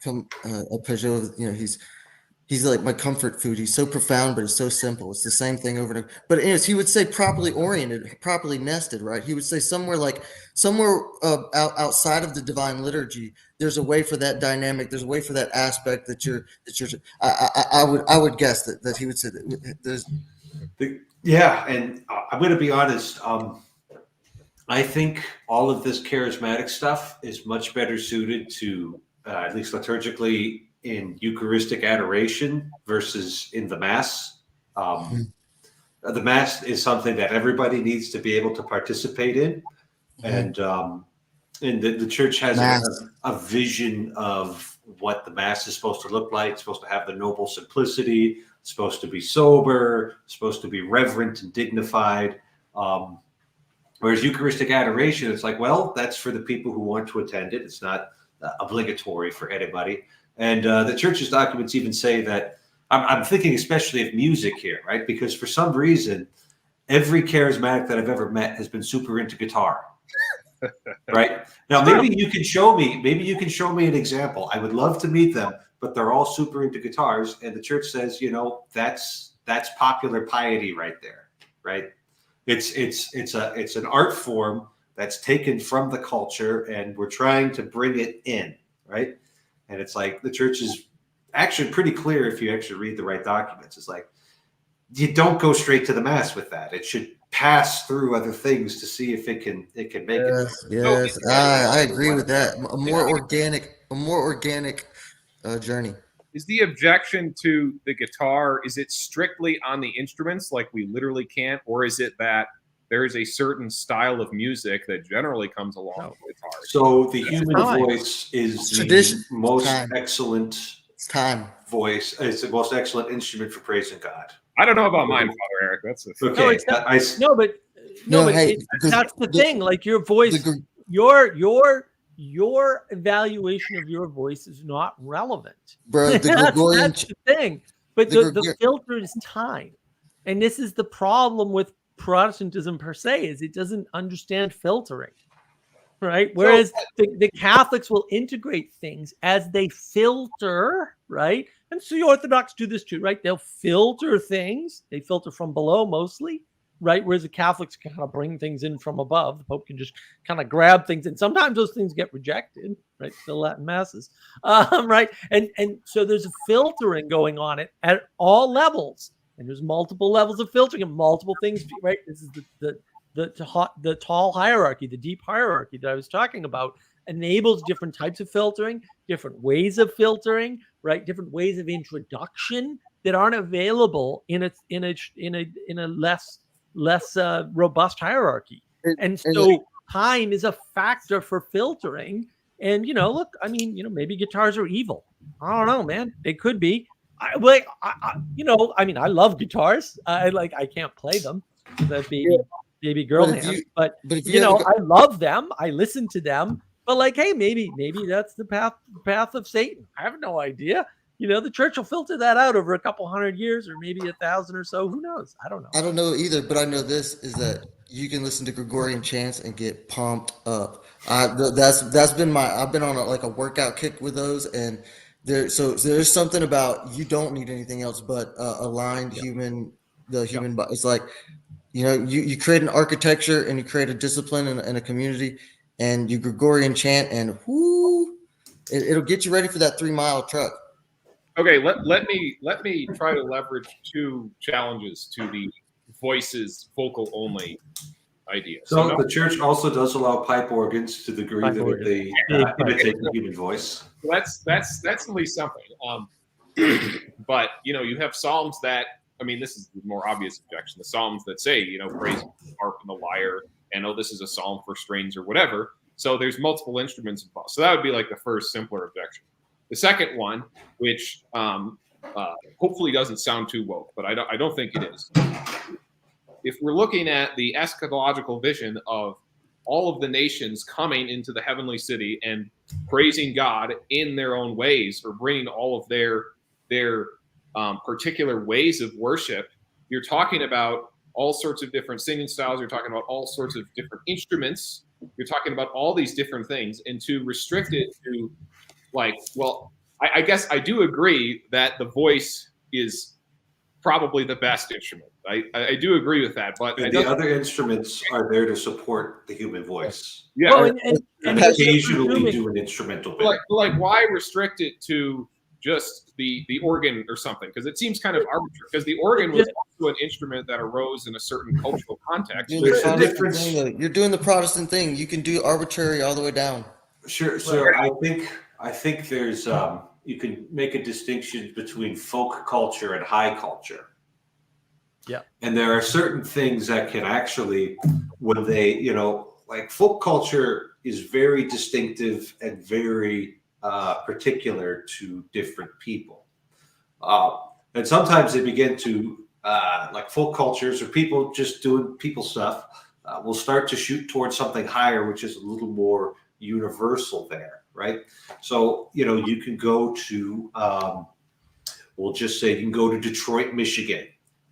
come a Pageau, he's like my comfort food. He's so profound, but it's so simple. It's the same thing over and over. But anyways, he would say properly oriented, properly nested, right? He would say somewhere outside of the divine liturgy, there's a way for that dynamic. There's a way for that aspect that you're. I would guess that he would say that there's. Yeah, and I'm going to be honest. I think all of this charismatic stuff is much better suited to, at least liturgically, in Eucharistic adoration versus in the Mass. The Mass is something that everybody needs to be able to participate in. And the church has a vision of what the Mass is supposed to look like. It's supposed to have the noble simplicity. It's supposed to be sober. It's supposed to be reverent and dignified. Whereas Eucharistic adoration, it's like, well, that's for the people who want to attend it. It's not obligatory for anybody. And the church's documents even say that, I'm thinking especially of music here, right? Because for some reason, every charismatic that I've ever met has been super into guitar, right? Now, maybe you can show me an example. I would love to meet them, but they're all super into guitars. And the church says, that's popular piety right there, right? It's an art form that's taken from the culture, and we're trying to bring it in, right? And it's like the church is actually pretty clear if you actually read the right documents. It's like you don't go straight to the Mass with that. It should pass through other things to see if it can make it. Yes, I agree with that. A more organic journey. Is the objection to the guitar, is it strictly on the instruments, like we literally can't, or is it that there is a certain style of music that generally comes along with guitar? So the human voice is the most excellent voice. It's the most excellent instrument for praising God. I don't know about mine, Father Eric. That's the thing. Okay. That's the thing. Like your voice, your evaluation of your voice is not relevant. Bro, that's the thing. But the filter is time. And this is the problem with Protestantism per se, is it doesn't understand filtering, right? Whereas the Catholics will integrate things as they filter, right? And so the Orthodox do this too, right? They'll filter things. They filter from below mostly, right? Whereas the Catholics can kind of bring things in from above. The Pope can just kind of grab things, and sometimes those things get rejected, right? The Latin masses, right? And so there's a filtering going on at all levels, and there's multiple levels of filtering and multiple things, right? This is the tall hierarchy, the deep hierarchy that I was talking about, enables different types of filtering, different ways of filtering, right? Different ways of introduction that aren't available in a less robust hierarchy. And so time is a factor for filtering. And, look, I mean, maybe guitars are evil. I don't know, man. They could be. I love guitars. I can't play them. That baby girl hands. But I love them. I listen to them. But hey, maybe that's the path of Satan. I have no idea. The church will filter that out over a couple hundred years, or maybe 1,000 or so. Who knows? I don't know. I don't know either, but I know this is that you can listen to Gregorian chants and get pumped up. I've been on a workout kick with those, and there's something about, you don't need anything else but aligned human body. It's like, you create an architecture and you create a discipline and a community, and you Gregorian chant, and it'll get you ready for that 3-mile truck. Okay, let me try to leverage two challenges to the vocal only idea. So the church also does allow pipe organs to the degree that they imitate the human voice. That's at least something. But you have psalms that I mean, this is the more obvious objection. The Psalms that say, praise the harp and the lyre, and this is a psalm for strings or whatever. So there's multiple instruments involved. So that would be like the first simpler objection. The second one, which hopefully doesn't sound too woke, but I don't think it is. If we're looking at the eschatological vision of all of the nations coming into the heavenly city and praising God in their own ways, or bringing all of their particular ways of worship, you're talking about all sorts of different singing styles. You're talking about all sorts of different instruments. You're talking about all these different things, and to restrict it to I guess I do agree that the voice is probably the best instrument. I do agree with that, but the other instruments are there to support the human voice. Yeah, Well, and occasionally do an instrumental bit. Like why restrict it to just the organ or something? Because it seems kind of arbitrary. Because the organ was also an instrument that arose in a certain cultural context. There's a difference. You're doing the Protestant thing. You can do arbitrary all the way down. Sure. So I think there's you can make a distinction between folk culture and high culture. Yeah. And there are certain things that can actually, when they, like folk culture is very distinctive and very particular to different people. And sometimes they begin to, like folk cultures or people just doing people stuff, will start to shoot towards something higher, which is a little more universal there, right? So, you can go to, we'll just say you can go to Detroit, Michigan.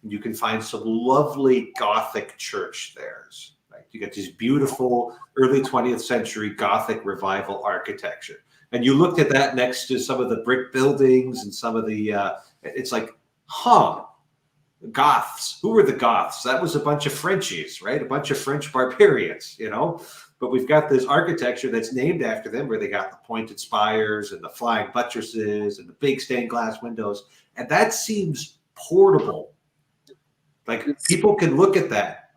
You can find some lovely Gothic church there. Right? You get these beautiful early 20th century Gothic revival architecture. And you looked at that next to some of the brick buildings and some of the, it's like, Goths. Who were the Goths? That was a bunch of Frenchies, right? A bunch of French barbarians, But we've got this architecture that's named after them, where they got the pointed spires and the flying buttresses and the big stained glass windows. And that seems portable. Like people can look at that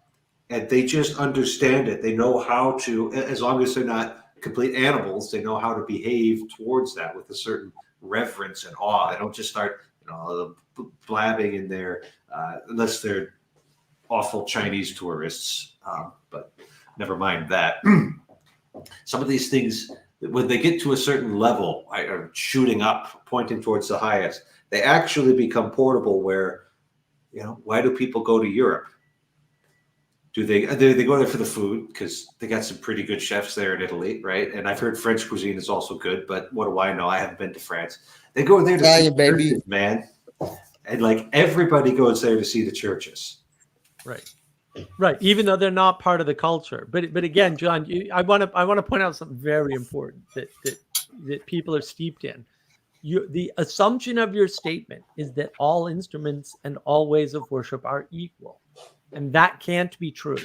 and they just understand it. They know how to, as long as they're not complete animals, they know how to behave towards that with a certain reverence and awe. They don't just start, blabbing in there, unless they're awful Chinese tourists. But never mind that. Some of these things, when they get to a certain level, are shooting up, pointing towards the highest, they actually become portable where, why do people go to Europe? Do they go there for the food? Because they got some pretty good chefs there in Italy, right? And I've heard French cuisine is also good, but what do I know? I haven't been to France. They go there to see the churches, man. And like everybody goes there to see the churches. Right. Even though they're not part of the culture. But again, John, I want to point out something very important that people are steeped in. The assumption of your statement is that all instruments and all ways of worship are equal, and that can't be true,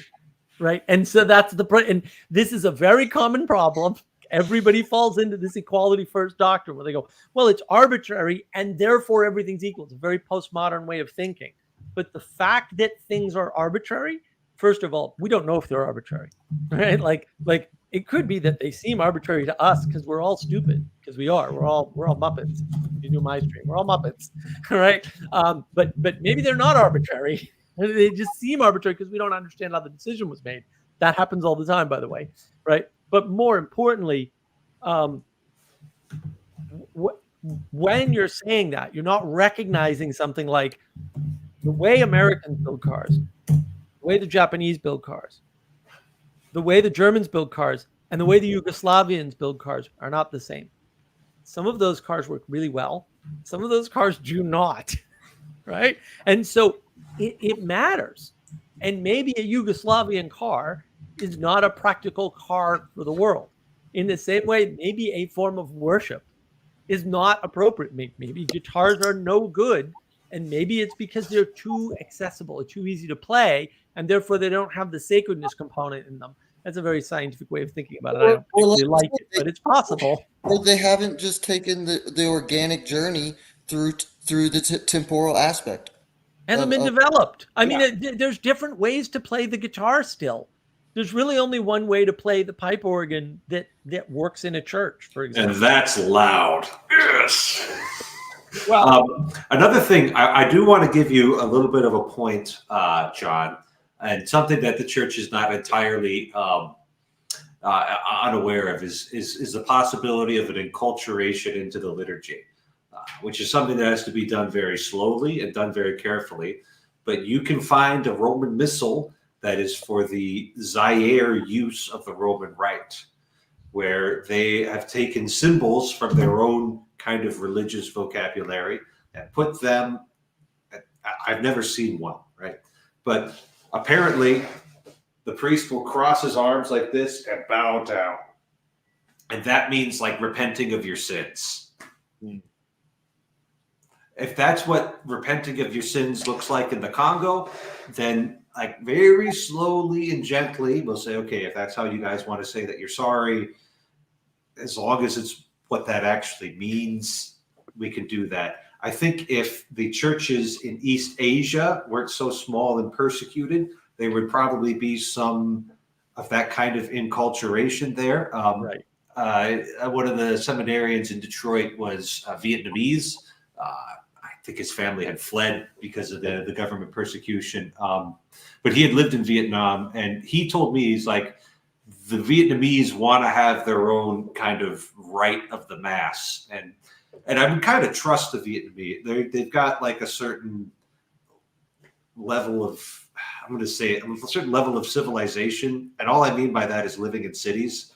right? And so that's and this is a very common problem. Everybody falls into this equality first doctrine where they go, well, it's arbitrary and therefore everything's equal. It's a very postmodern way of thinking. But the fact that things are arbitrary, first of all, we don't know if they're arbitrary, right? Like it could be that they seem arbitrary to us because we're all stupid, because we are. We're all Muppets. You do my stream. We're all Muppets, right? But maybe they're not arbitrary. They just seem arbitrary because we don't understand how the decision was made. That happens all the time, by the way, right? But more importantly, when you're saying that, you're not recognizing something like the way Americans build cars, the way the Japanese build cars, the way the Germans build cars, and the way the Yugoslavians build cars are not the same. Some of those cars work really well. Some of those cars do not, right? And so it matters. And maybe a Yugoslavian car is not a practical car for the world. In the same way, maybe a form of worship is not appropriate. Maybe guitars are no good, and maybe it's because they're too accessible, too easy to play, and therefore they don't have the sacredness component in them. That's a very scientific way of thinking about it. I don't really like it, but it's possible. Or they haven't just taken the organic journey through the temporal aspect. Hasn't been developed. I mean, there's different ways to play the guitar still. There's really only one way to play the pipe organ that works in a church, for example. And that's loud. Yes. Well, Another thing, I do want to give you a little bit of a point, John, and something that the church is not entirely unaware of is the possibility of an enculturation into the liturgy, which is something that has to be done very slowly and done very carefully. But you can find a Roman missal that is for the Zaire use of the Roman Rite, where they have taken symbols from their own kind of religious vocabulary and put them. I've never seen one, right? But apparently the priest will cross his arms like this and bow down. And that means like repenting of your sins. If that's what repenting of your sins looks like in the Congo, then like very slowly and gently, we'll say, okay, if that's how you guys want to say that you're sorry, as long as it's what that actually means, we can do that. I think if the churches in East Asia weren't so small and persecuted, there would probably be some of that kind of enculturation there. Right. One of the seminarians in Detroit was Vietnamese. I think his family had fled because of the government persecution. But he had lived in Vietnam, and he told me, he's like, the Vietnamese want to have their own kind of rite of the mass. And I would kind of trust the Vietnamese. They've got like a certain level of, I'm going to say it, a certain level of civilization. And all I mean by that is living in cities,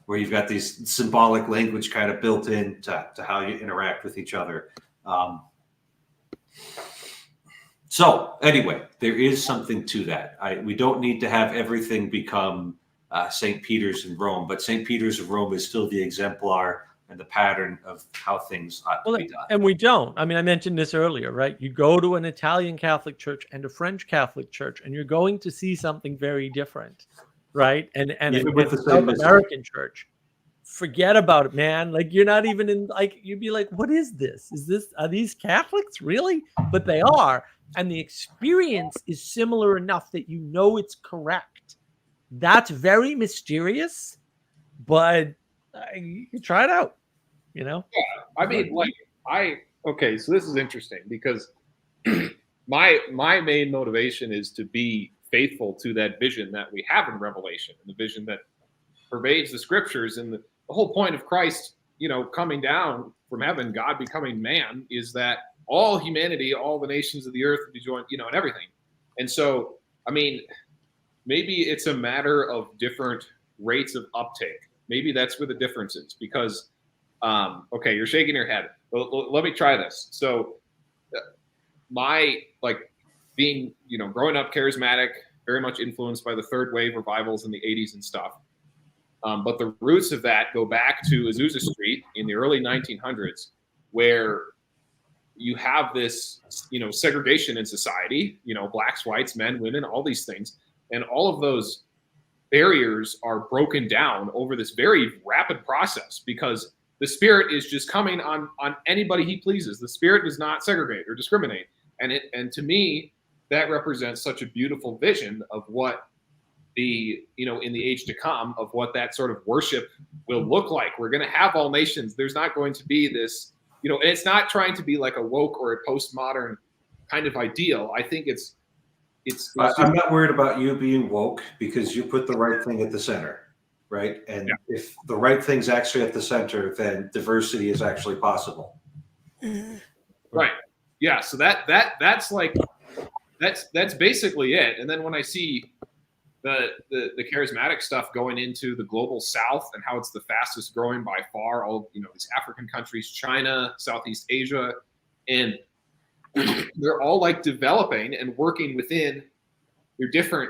where you've got these symbolic language kind of built in to how you interact with each other. So anyway, there is something to that. We don't need to have everything become St. Peter's in Rome, but St. Peter's of Rome is still the exemplar and the pattern of how things ought to be done. And we don't. I mean, I mentioned this earlier, right? You go to an Italian Catholic church and a French Catholic church, and you're going to see something very different, right? And with the South American church, forget about it, man. Like, you're not even in, like, you'd be like, what is this? Are these Catholics really? But they are. And the experience is similar enough that you know it's correct. That's very mysterious, but you can try it out, you know? Yeah, I mean, okay, so this is interesting because my main motivation is to be faithful to that vision that we have in Revelation, and the vision that pervades the scriptures. And the whole point of Christ, coming down from heaven, God becoming man, is that all humanity, all the nations of the earth would be joined, and everything. And so, I mean, maybe it's a matter of different rates of uptake. Maybe that's where the difference is, because, okay, you're shaking your head. Let me try this. So being, growing up charismatic, very much influenced by the third wave revivals in the 80s and stuff. But the roots of that go back to Azusa Street in the early 1900s, where you have this, segregation in society, blacks, whites, men, women, all these things. And all of those barriers are broken down over this very rapid process, because the Spirit is just coming on anybody he pleases. The Spirit does not segregate or discriminate. And to me, that represents such a beautiful vision of what in the age to come, of what that sort of worship will look like. We're going to have all nations. There's not going to be this, and it's not trying to be like a woke or a postmodern kind of ideal. I think it's I'm not worried about you being woke, because you put the right thing at the center, right? And if the right thing's actually at the center, then diversity is actually possible. Right. Yeah. So that's basically it. And then when I see the charismatic stuff going into the global South, and how it's the fastest growing by far, all these African countries, China, Southeast Asia, and they're all like developing and working within their different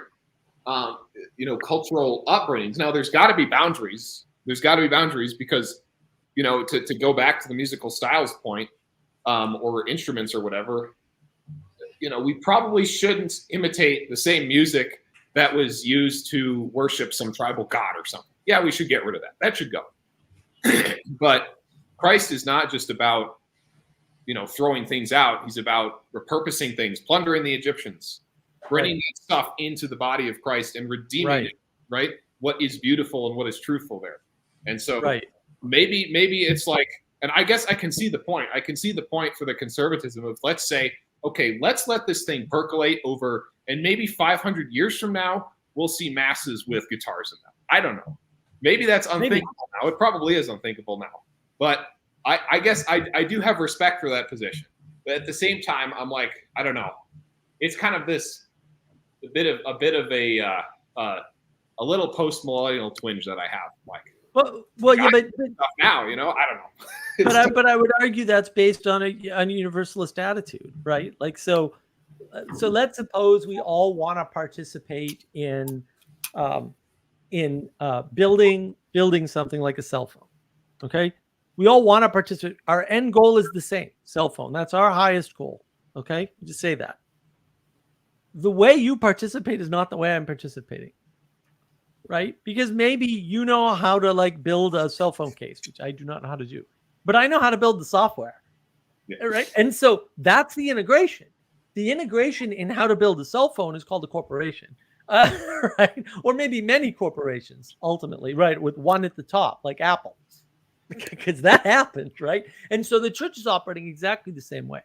cultural upbringings. Now there's got to be boundaries. Because to go back to the musical styles point, or instruments or whatever, we probably shouldn't imitate the same music that was used to worship some tribal god or something. Yeah, we should get rid of that. That should go. But Christ is not just about, throwing things out. He's about repurposing things, plundering the Egyptians, bringing that stuff into the body of Christ and redeeming it, right? What is beautiful and what is truthful there. And so maybe it's like And I guess I can see the point. I can see the point for the conservatism of, let's say, okay, let's let this thing percolate over, and maybe 500 years from now, we'll see masses with guitars in them. I don't know. Maybe that's unthinkable now. It probably is unthinkable now. But I guess I do have respect for that position. But at the same time, I'm like, I don't know. It's kind of this a bit of a little post-millennial twinge that I have. Like, well, yeah, but now, I don't know. but I would argue that's based on a universalist attitude, right? Like, so let's suppose we all want to participate in building something like a cell phone. Okay, we all want to participate. Our end goal is the same: cell phone. That's our highest goal. Okay, just say that. The way you participate is not the way I'm participating. Right? Because maybe you know how to like build a cell phone case, which I do not know how to do, but I know how to build the software. Yeah. Right? And so that's the integration. The integration in how to build a cell phone is called a corporation, right? Or maybe many corporations ultimately, right? With one at the top, like Apple, because that happened, right? And so the church is operating exactly the same way,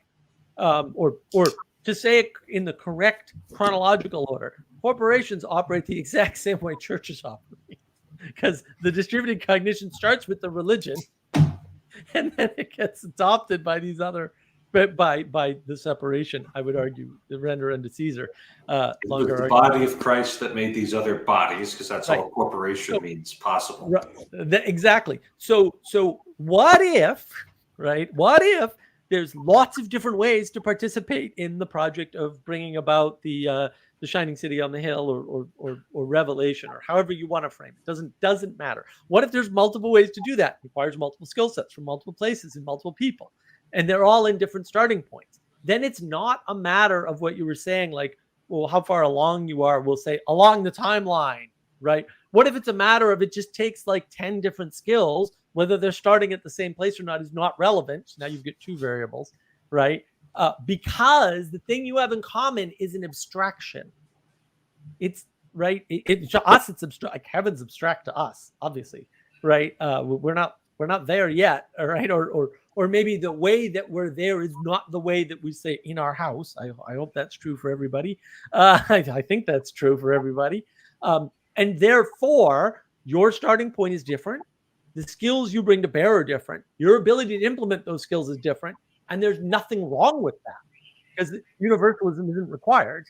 or to say it in the correct chronological order. Corporations operate the exact same way churches operate, because the distributed cognition starts with the religion, and then it gets adopted by these other, by the separation. I would argue the render unto Caesar. The body of Christ that made these other bodies, because that's all corporation means possible. Exactly. So what if, right? What if there's lots of different ways to participate in the project of bringing about the shining city on the hill, or revelation, or however you want to frame it. Doesn't matter. What if there's multiple ways to do that? It requires multiple skill sets from multiple places and multiple people, and they're all in different starting points. Then it's not a matter of what you were saying, like, well, how far along you are. We'll say along the timeline, right? What if it's a matter of it just takes like 10 different skills, whether they're starting at the same place or not is not relevant. So now you've got two variables, right? Because the thing you have in common is an abstraction. It's right. To us, it's abstract. Like heaven's abstract to us, obviously, right? We're not there yet, all right? Or maybe the way that we're there is not the way that we say in our house. I hope that's true for everybody. I think that's true for everybody. And therefore, your starting point is different. The skills you bring to bear are different. Your ability to implement those skills is different. And there's nothing wrong with that, because universalism isn't required,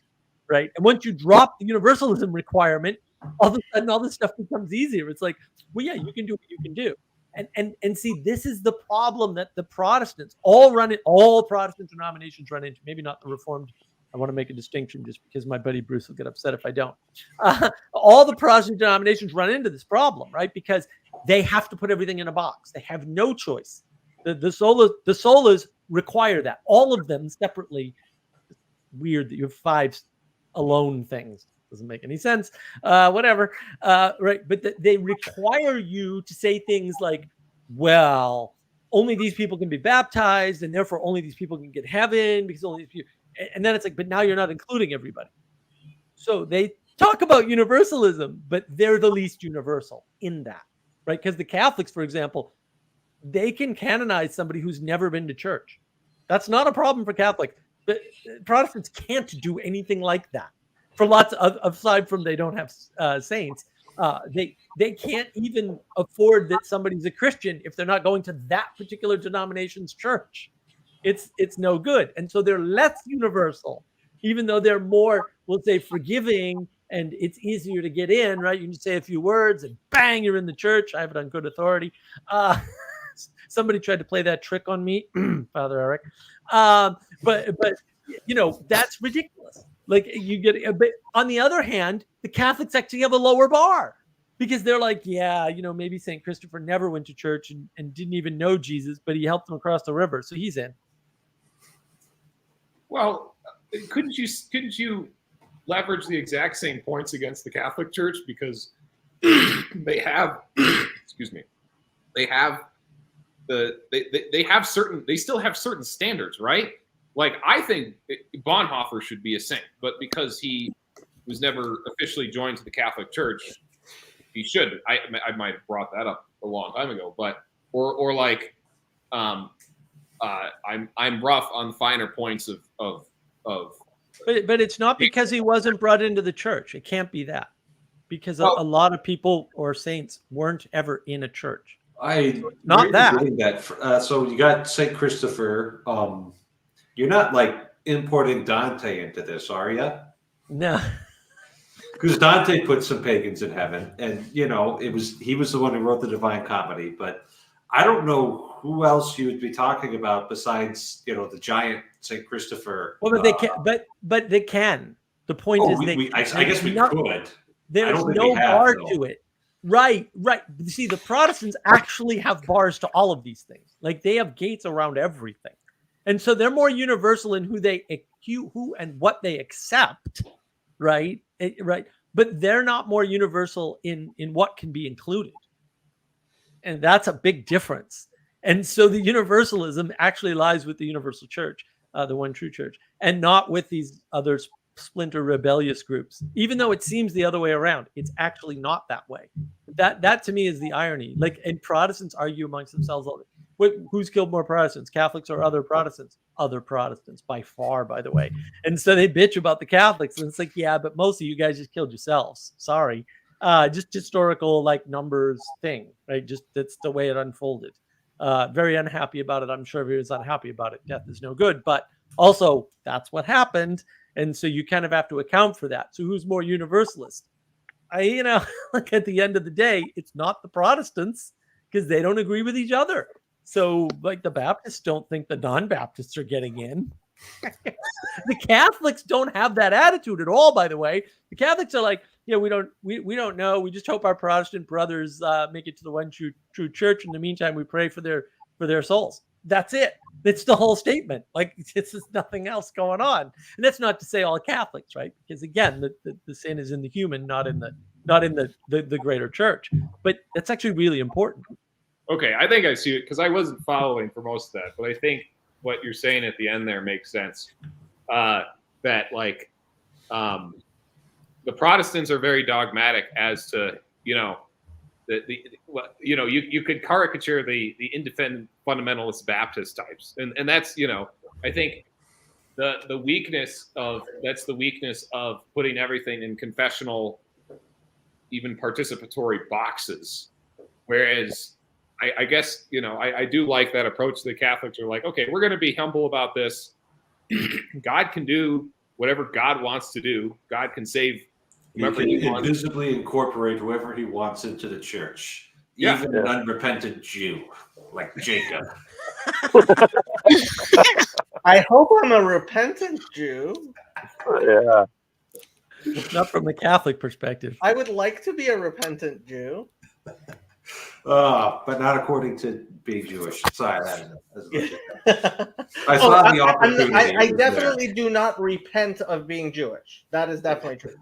right? And once you drop the universalism requirement, all of a sudden all this stuff becomes easier. It's like, well, yeah, you can do what you can do. And see, this is the problem that the Protestants all Protestant denominations run into. Maybe not the Reformed. I want to make a distinction just because my buddy Bruce will get upset if I don't. All the Protestant denominations run into this problem, right? Because they have to put everything in a box. They have no choice. The solas require that. All of them separately. It's weird that you have 5 alone things. Doesn't make any sense. Whatever. Right. But they require you to say things like, well, only these people can be baptized, and therefore only these people can get heaven, because only these people. And then it's like, but now you're not including everybody. So they talk about universalism, but they're the least universal in that, right? Because the Catholics, for example, they can canonize somebody who's never been to church. That's not a problem for Catholics. But Protestants can't do anything like that. For lots of, aside from they don't have saints, they can't even afford that somebody's a Christian if they're not going to that particular denomination's church. It's no good. And so they're less universal, even though they're more, we'll say, forgiving, and it's easier to get in, right? You can just say a few words and bang, you're in the church. I have it on good authority. Somebody tried to play that trick on me, Father Eric. But that's ridiculous. Like, you get a bit. On the other hand, the Catholics actually have a lower bar, because they're like, yeah, maybe St. Christopher never went to church and didn't even know Jesus, but he helped him across the river, so he's in. Well, couldn't you leverage the exact same points against the Catholic Church, because they have, excuse me, they still have certain standards, right? Like, I think Bonhoeffer should be a saint, but because he was never officially joined to the Catholic Church, he should. I might have brought that up a long time ago, but or like I'm rough on finer points of But it's not because he wasn't brought into the church. It can't be that, because a lot of people or saints weren't ever in a church. Not that. That. So you got Saint Christopher. You're not like importing Dante into this, are you? No. Because Dante put some pagans in heaven, and he was the one who wrote the Divine Comedy. But I don't know who else you would be talking about besides the giant Saint Christopher. Well, but they can. But they can. The point is, I guess we could. There's no bar to it. Right. You see, the Protestants actually have bars to all of these things. Like, they have gates around everything, and so they're more universal in who and what they accept. Right. But they're not more universal in what can be included. And that's a big difference. And so the universalism actually lies with the universal church, the one true church, and not with these other splinter rebellious groups. Even though it seems the other way around, it's actually not that way. That to me is the irony. Like, and Protestants argue amongst themselves all the time. Who's killed more Protestants, Catholics or other Protestants? Other Protestants, by far, by the way. And so they bitch about the Catholics, and it's like, yeah, but most of you guys just killed yourselves. Sorry. Just historical numbers thing, right? Just that's the way it unfolded. Very unhappy about it. I'm sure everyone's unhappy about it. Death is no good, but also that's what happened, and so you kind of have to account for that. So who's more universalist? Like, at the end of the day, it's not the Protestants, because they don't agree with each other. So, like, the Baptists don't think the non-Baptists are getting in. The Catholics don't have that attitude at all, by the way. The Catholics are like, we don't know. We just hope our Protestant brothers make it to the one true church. In the meantime, we pray for their souls. That's it. That's the whole statement. Like, this is nothing else going on. And that's not to say all Catholics, right? Because again, the sin is in the human, not in the greater church. But that's actually really important. Okay, I think I see it, because I wasn't following for most of that, but I think what you're saying at the end there makes sense. That the Protestants are very dogmatic as to you could caricature the independent fundamentalist Baptist types, and that's I think the weakness of putting everything in confessional, even participatory boxes, whereas I guess I do like that approach. The Catholics are like, okay, we're going to be humble about this. God can do whatever God wants to do. God can save whoever He can invisibly incorporate whoever he wants into the church, even an unrepentant Jew like Jacob. I hope I'm a repentant Jew. Yeah. Not from the Catholic perspective. I would like to be a repentant Jew. But not according to being Jewish. Sorry, I saw the opportunity. I definitely do not repent of being Jewish. That is definitely true.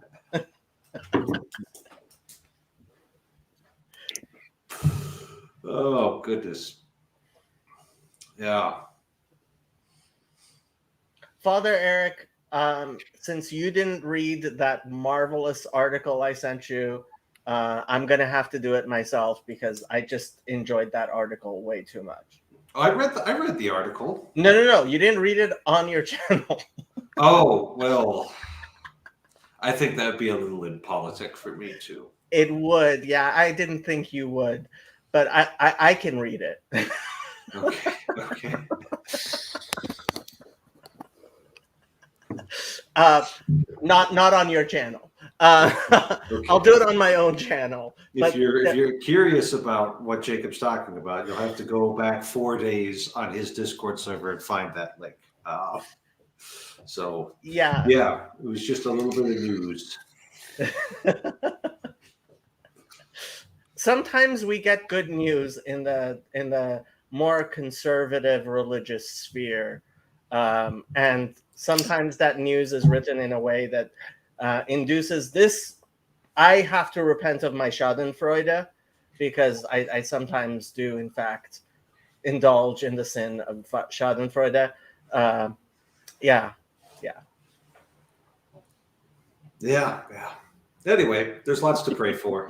Oh, goodness. Yeah. Father Eric, since you didn't read that marvelous article I sent you, I'm going to have to do it myself, because I just enjoyed that article way too much. Oh, I read the article. No. You didn't read it on your channel. Oh, well, I think that'd be a little impolitic for me too. It would. Yeah, I didn't think you would, but I can read it. Okay. Not on your channel. Okay. I'll do it on my own channel. If you're curious about what Jacob's talking about, you'll have to go back 4 days on his Discord server and find that link. So yeah, it was just a little bit of news. Sometimes we get good news in the more conservative religious sphere, and sometimes that news is written in a way that induces this. I have to repent of my Schadenfreude, because I sometimes do, in fact, indulge in the sin of Schadenfreude. Yeah. Anyway, there's lots to pray for.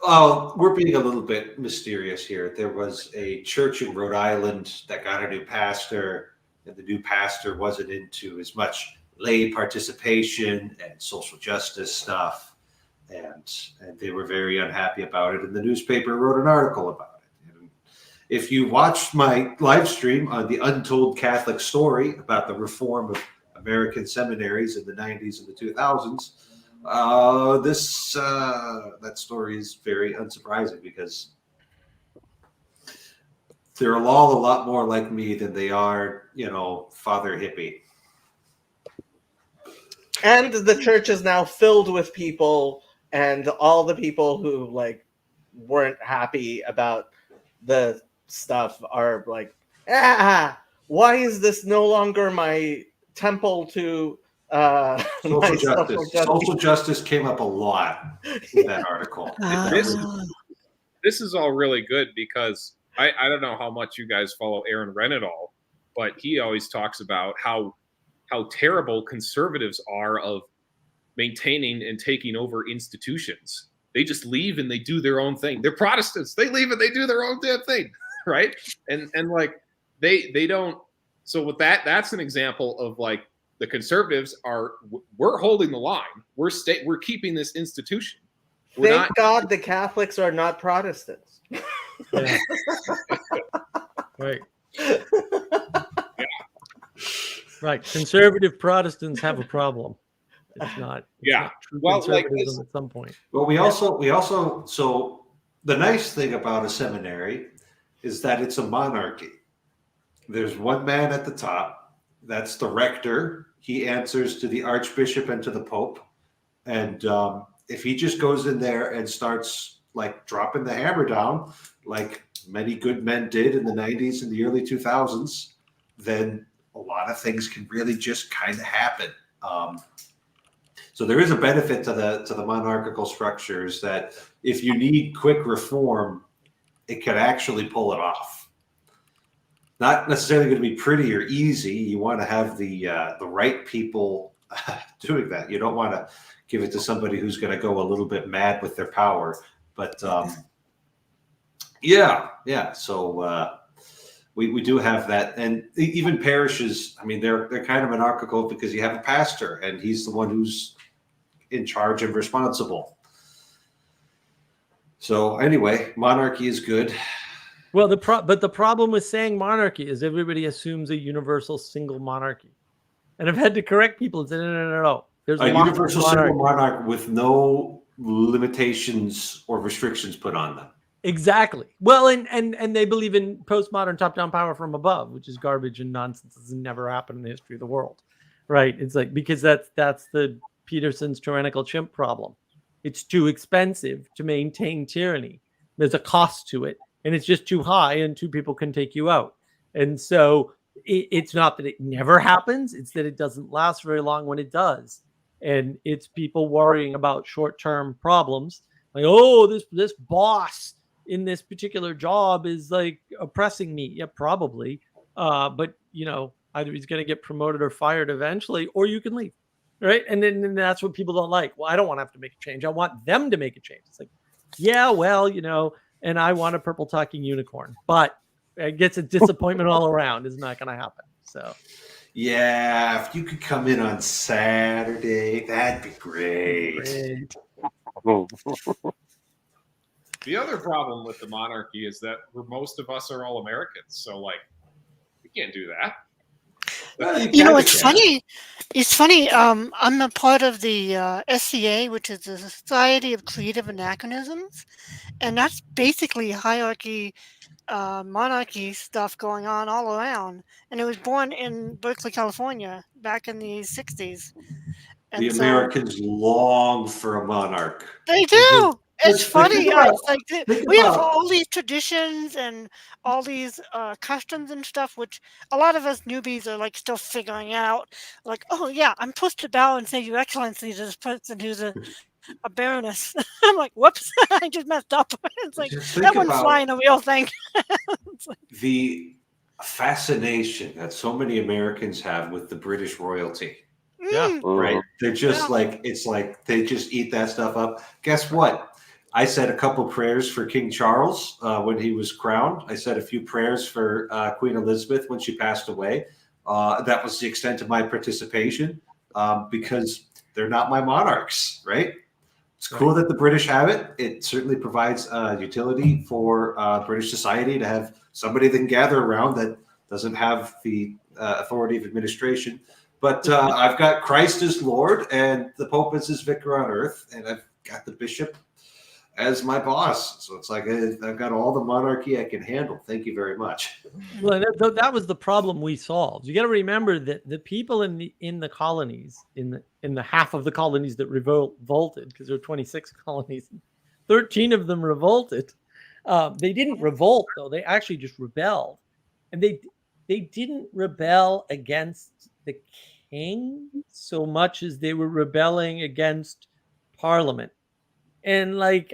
Oh, we're being a little bit mysterious here. There was a church in Rhode Island that got a new pastor, and the new pastor wasn't into as much lay participation and social justice stuff, and they were very unhappy about it. And the newspaper wrote an article about it. And if you watched my live stream on the Untold Catholic Story about the reform of American seminaries in the 90s and the 2000s, that story is very unsurprising because they're all a lot more like me than they are, Father Hippie. And the church is now filled with people, and all the people who weren't happy about the stuff are like, why is this no longer my temple to social justice? Social justice came up a lot in that article. This is all really good because I don't know how much you guys follow Aaron Renn at all, but he always talks about how terrible conservatives are of maintaining and taking over institutions. They just leave and they do their own thing. They're Protestants. They leave and they do their own damn thing, right? And they don't. So with that's an example of the conservatives we're holding the line. We're keeping this institution. Thank God the Catholics are not Protestants. Yeah. Right. Right. Conservative Protestants have a problem. It's not. Not true conservatism at some point. Well, we also so the nice thing about a seminary is that it's a monarchy. There's one man at the top. That's the rector. He answers to the archbishop and to the pope. And if he just goes in there and starts dropping the hammer down, like many good men did in the 90s and the early 2000s, then a lot of things can really just kind of happen. So there is a benefit to the monarchical structures that if you need quick reform, it can actually pull it off. Not necessarily going to be pretty or easy. You want to have the right people doing that. You don't want to give it to somebody who's going to go a little bit mad with their power. But yeah. So we do have that, and even parishes. I mean, they're kind of monarchical because you have a pastor, and he's the one who's in charge and responsible. So anyway, monarchy is good. Well, but the problem with saying monarchy is everybody assumes a universal single monarchy, and I've had to correct people and say no. There's a universal single monarch with no limitations or restrictions put on them. Exactly. Well, and they believe in postmodern top-down power from above, which is garbage and nonsense. It's never happened in the history of the world, right? It's because that's the Peterson's tyrannical chimp problem. It's too expensive to maintain tyranny. There's a cost to it, and it's just too high, and two people can take you out. And so it's not that it never happens; it's that it doesn't last very long when it does. And it's people worrying about short-term problems, like, oh, this boss in this particular job is oppressing me. Yeah, probably. But either he's going to get promoted or fired eventually, or you can leave. Right. And then that's what people don't like. Well, I don't want to have to make a change. I want them to make a change. It's yeah, well, and I want a purple talking unicorn, but it gets a disappointment all around. It's not going to happen. So. Yeah, if you could come in on Saturday, that'd be great. The other problem with the monarchy is that most of us are all Americans, so we can't do that. It's funny. It's funny. I'm a part of the SCA, which is the Society of Creative Anachronisms, and that's basically hierarchy, monarchy stuff going on all around. And it was born in Berkeley, California, back in the 60s. And the Americans long for a monarch. They do. It's funny. We have all these traditions and all these customs and stuff, which a lot of us newbies are still figuring out. Oh yeah, I'm supposed to bow and say Your Excellency to this person who's a baroness. I'm like, whoops, I just messed up. It's that wouldn't fly in a real thing. The fascination that so many Americans have with the British royalty. Yeah. right? They're just Yeah. like, it's like they just eat that stuff up. Guess what? I said a couple prayers for King Charles when he was crowned. I said a few prayers for Queen Elizabeth when she passed away. That was the extent of my participation because they're not my monarchs, right? It's cool that the British have it. It certainly provides utility for British society to have somebody they can gather around that doesn't have the authority of administration. But I've got Christ as Lord and the Pope as his vicar on earth, and I've got the bishop as my boss. So it's like I've got all the monarchy I can handle. Thank you very much. Well, that was the problem we solved. You got to remember that the people in the colonies, in the half of the colonies that revolted, because there were 26 colonies, 13 of them revolted. They didn't revolt though; they actually just rebelled, and they didn't rebel against the king so much as they were rebelling against Parliament. And like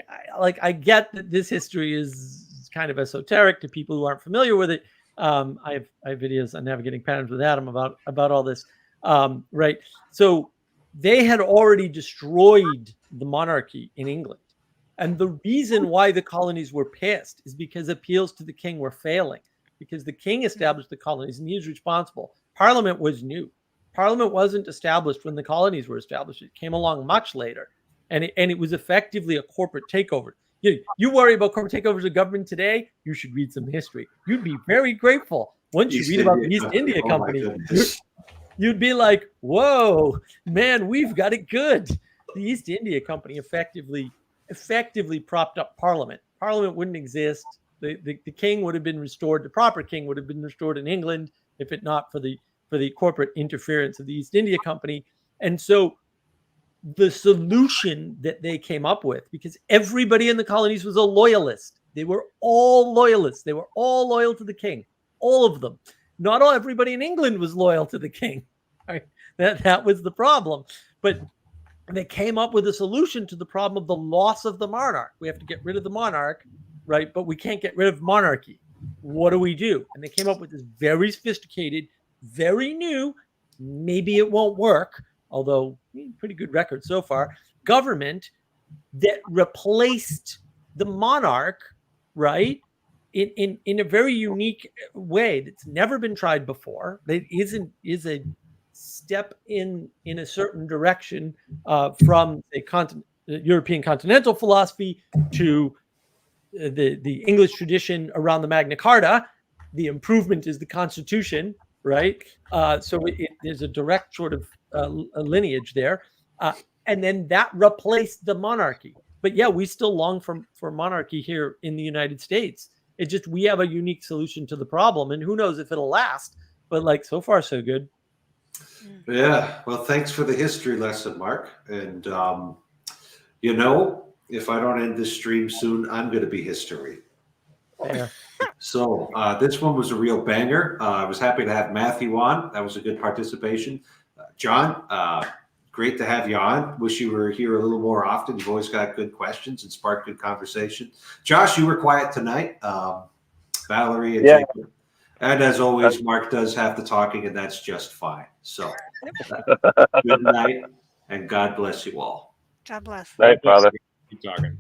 I get that this history is kind of esoteric to people who aren't familiar with it. I have videos on Navigating Patterns with Adam about all this, right? So they had already destroyed the monarchy in England, and the reason why the colonies were pissed is because appeals to the king were failing, because the king established the colonies and he was responsible. Parliament was new. Parliament wasn't established when the colonies were established. It came along much later. And it was effectively a corporate takeover. You worry about corporate takeovers of government today, you should read some history. You'd be very grateful. Once you read about the East India Company, you'd be like, whoa, man, we've got it good. The East India Company effectively propped up Parliament. Parliament wouldn't exist. The king would have been restored. The proper king would have been restored in England if it not for the corporate interference of the East India Company. And so the solution that they came up with, because everybody in the colonies was a loyalist. They were all loyalists. They were all loyal to the king, all of them. Not everybody in England was loyal to the king. Right? That was the problem. But they came up with a solution to the problem of the loss of the monarch. We have to get rid of the monarch, right? But we can't get rid of monarchy. What do we do? And they came up with this very sophisticated, very new, maybe it won't work, although pretty good record so far, government that replaced the monarch, right, in a very unique way that's never been tried before. That is a step in a certain direction from the European continental philosophy to the English tradition around the Magna Carta. The improvement is the Constitution, right? So there's a direct sort of a lineage there, and then that replaced the monarchy. But yeah, we still long for monarchy here in the United States. It's just we have a unique solution to the problem, and who knows if it'll last. But like so far, so good. Yeah. Well, thanks for the history lesson, Mark. And if I don't end this stream soon, I'm going to be history. Yeah. So this one was a real banger. I was happy to have Matthew on. That was a good participation. John, great to have you on. Wish you were here a little more often. You've always got good questions and sparked good conversation. Josh, you were quiet tonight. Valerie and Jacob. And as always, Mark does have the talking, and that's just fine. So good night, and God bless you all. God bless. Night, Father. Keep talking.